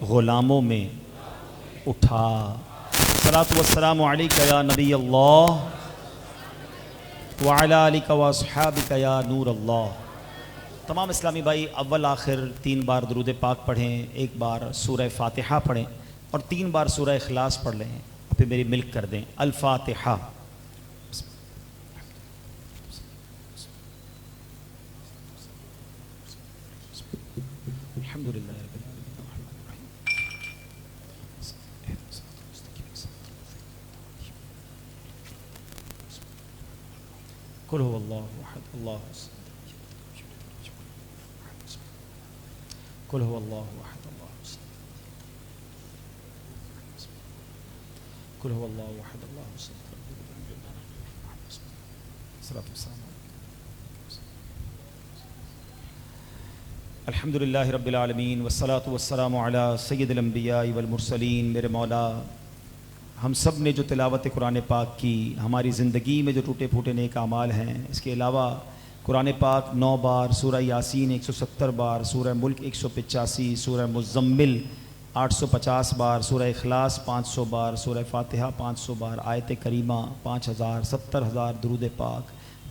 غلاموں میں اٹھا۔ صلاۃ والسلام علیک یا نبی اللہ وعلی آلک واصحابک یا نور اللہ۔ تمام اسلامی بھائی اول آخر 3 بار درود پاک پڑھیں، 1 بار سورہ فاتحہ پڑھیں اور 3 بار سورہ اخلاص پڑھ لیں، پھر میری ملک کر دیں۔ الفاتحہ۔ الحمدللہ رب العالمین۔ قل هو اللہ احد اللہ الصمد قل هو اللہ احد اللہ الصمد قل هو اللہ احد اللہ الصمد صلاۃ والسلام الحمدللہ رب العالمین والصلاۃ والسلام علی سید الانبیاء والمرسلین۔ میرے مولا، ہم سب نے جو تلاوت قرآن پاک کی، ہماری زندگی میں جو ٹوٹے پھوٹے نیک اعمال ہیں، اس کے علاوہ قرآن پاک 9 بار، سورہ یاسین 170 بار، سورہ ملک 185، سورہ مزمل 850 بار، سورہ اخلاص 500 بار، سورہ فاتحہ 500 بار، آیت کریمہ 5000، 70,000 درود پاک،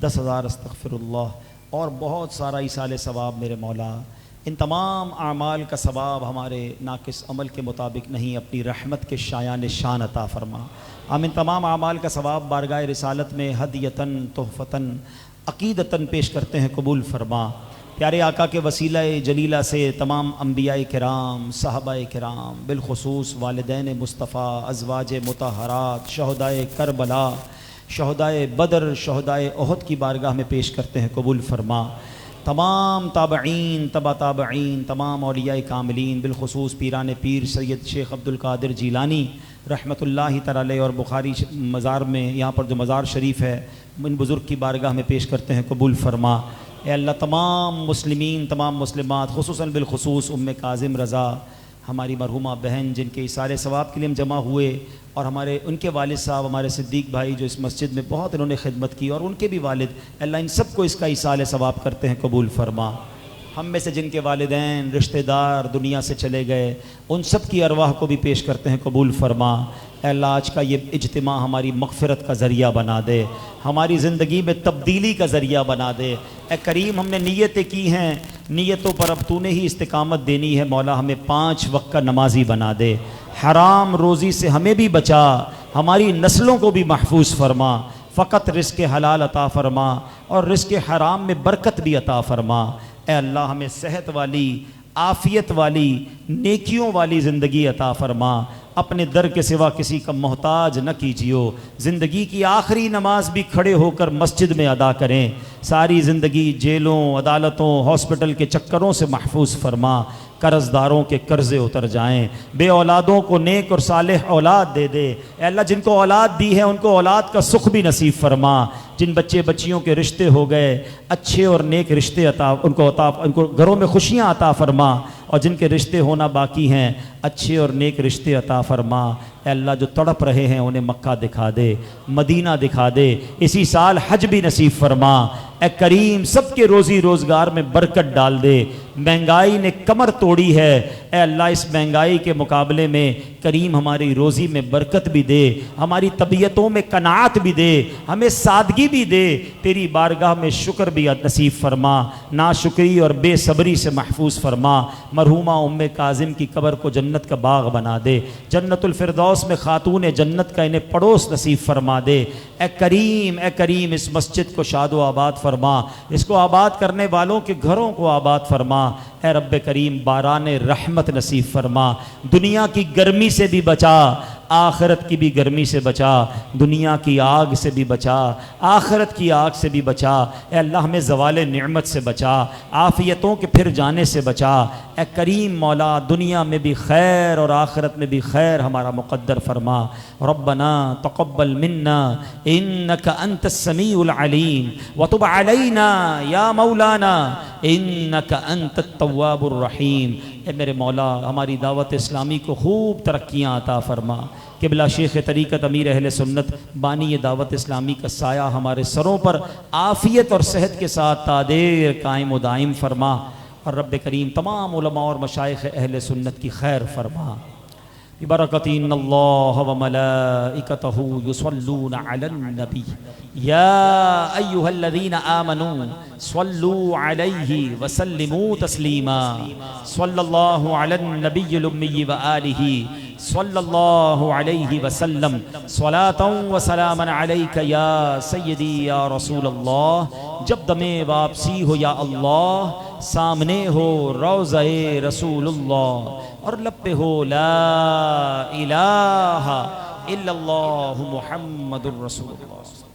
10,000 استغفر اللہ، اور بہت سارا ایصال ثواب۔ میرے مولا، ان تمام اعمال کا ثواب ہمارے ناقص عمل کے مطابق نہیں، اپنی رحمت کے شایان شان عطا فرما۔ ہم ان تمام اعمال کا ثواب بارگاہ رسالت میں ہدیتاً تحفتاً عقیدتاً پیش کرتے ہیں، قبول فرما۔ پیارے آقا کے وسیلہ جلیلہ سے تمام انبیاء کرام، صحابہ کرام، بالخصوص والدین مصطفیٰ، ازواج مطہرات، شہدائے کربلا، شہدائے بدر، شہدائے احد کی بارگاہ میں پیش کرتے ہیں، قبول فرما۔ تمام تابعین، تبع تابعین، تمام اولیاء کاملین، بالخصوص پیران پیر سید شیخ عبد القادر جیلانی رحمۃ اللہ تعالی علیہ، اور بخاری مزار میں یہاں پر جو مزار شریف ہے، ان بزرگ کی بارگاہ میں پیش کرتے ہیں، قبول فرما۔ اے اللہ، تمام مسلمین، تمام مسلمات، خصوصاً بالخصوص ام کاظم رضا، ہماری مرحومہ بہن، جن کے اثار ثواب کے لیے ہم جمع ہوئے، اور ان کے والد صاحب ہمارے صدیق بھائی جو اس مسجد میں بہت انہوں نے خدمت کی، اور ان کے بھی والد، اللہ ان سب کو اس کا اثار ثواب کرتے ہیں، قبول فرما۔ ہم میں سے جن کے والدین، رشتہ دار دنیا سے چلے گئے، ان سب کی ارواح کو بھی پیش کرتے ہیں، قبول فرما۔ اے اللہ، آج کا یہ اجتماع ہماری مغفرت کا ذریعہ بنا دے، ہماری زندگی میں تبدیلی کا ذریعہ بنا دے۔ اے کریم، ہم نے نیتیں کی ہیں، نیتوں پر اب تو نے ہی استقامت دینی ہے، مولا ہمیں 5 وقت کا نمازی بنا دے، حرام روزی سے ہمیں بھی بچا، ہماری نسلوں کو بھی محفوظ فرما، فقط رزق حلال عطا فرما، اور رزق حرام میں برکت بھی عطا فرما۔ اے اللہ، ہمیں صحت والی، عافیت والی، نیکیوں والی زندگی عطا فرما، اپنے در کے سوا کسی کا محتاج نہ کیجیو۔ زندگی کی آخری نماز بھی کھڑے ہو کر مسجد میں ادا کریں، ساری زندگی جیلوں، عدالتوں، ہاسپٹل کے چکروں سے محفوظ فرما، قرض داروں کے قرضے اتر جائیں، بے اولادوں کو نیک اور صالح اولاد دے دے۔ اے اللہ، جن کو اولاد دی ہے ان کو اولاد کا سکھ بھی نصیب فرما، جن بچے بچیوں کے رشتے ہو گئے، اچھے اور نیک رشتے ان کو گھروں میں خوشیاں عطا فرما، اور جن کے رشتے ہونا باقی ہیں، اچھے اور نیک رشتے عطا فرما۔ اے اللہ، جو تڑپ رہے ہیں انہیں مکہ دکھا دے، مدینہ دکھا دے، اسی سال حج بھی نصیب فرما۔ اے کریم، سب کے روزی روزگار میں برکت ڈال دے۔ مہنگائی نے کمر توڑی ہے، اے اللہ، اس مہنگائی کے مقابلے میں کریم ہماری روزی میں برکت بھی دے، ہماری طبیعتوں میں قناعت بھی دے، ہمیں سادگی بھی دے، تیری بارگاہ میں شکر بھی نصیب فرما، ناشکری اور بے صبری سے محفوظ فرما۔ مرحومہ ام کاظم کی قبر کو جنت کا باغ بنا دے، جنت الفردوس میں خاتون جنت کا انہیں پڑوس نصیب فرما دے۔ اے کریم، اے کریم، اس مسجد کو شاد و آباد فرما، اس کو آباد کرنے والوں کے گھروں کو آباد فرما۔ اے رب کریم، باران رحمت نصیب فرما، دنیا کی گرمی سے بھی بچا، آخرت کی بھی گرمی سے بچا، دنیا کی آگ سے بھی بچا، آخرت کی آگ سے بھی بچا۔ اے اللہ، ہمیں زوال نعمت سے بچا، عافیتوں کے پھر جانے سے بچا۔ اے کریم مولا، دنیا میں بھی خیر اور آخرت میں بھی خیر ہمارا مقدر فرما۔ ربنا تقبل منا انک انت السمیع العلیم وتب علینا یا مولانا انک انت التواب الرحیم۔ اے میرے مولا، ہماری دعوت اسلامی کو خوب ترقیاں عطا فرما، قبلہ شیخ طریقت امیر اہل سنت بانی دعوت اسلامی کا سایہ ہمارے سروں پر عافیت اور صحت کے ساتھ تادیر قائم و دائم فرما، اور رب کریم تمام علماء اور مشائخ اہل سنت کی خیر فرما۔ ببرکت ان اللہ وملائکتہ یصلون علی النبی یا ایہا الذین آمنوا صلوا علیہ وسلموا تسلیما، صلی اللہ علی النبی الامی وآلہ صلی اللہ علیہ وسلم، صلاۃ و سلاما علیک یا سیدی یا رسول اللہ۔ جب دم واپسی ہو یا اللہ، سامنے ہو روضہ رسول اللہ، اور لب پہ ہو لا الہ الا اللہ محمد الرسول اللہ۔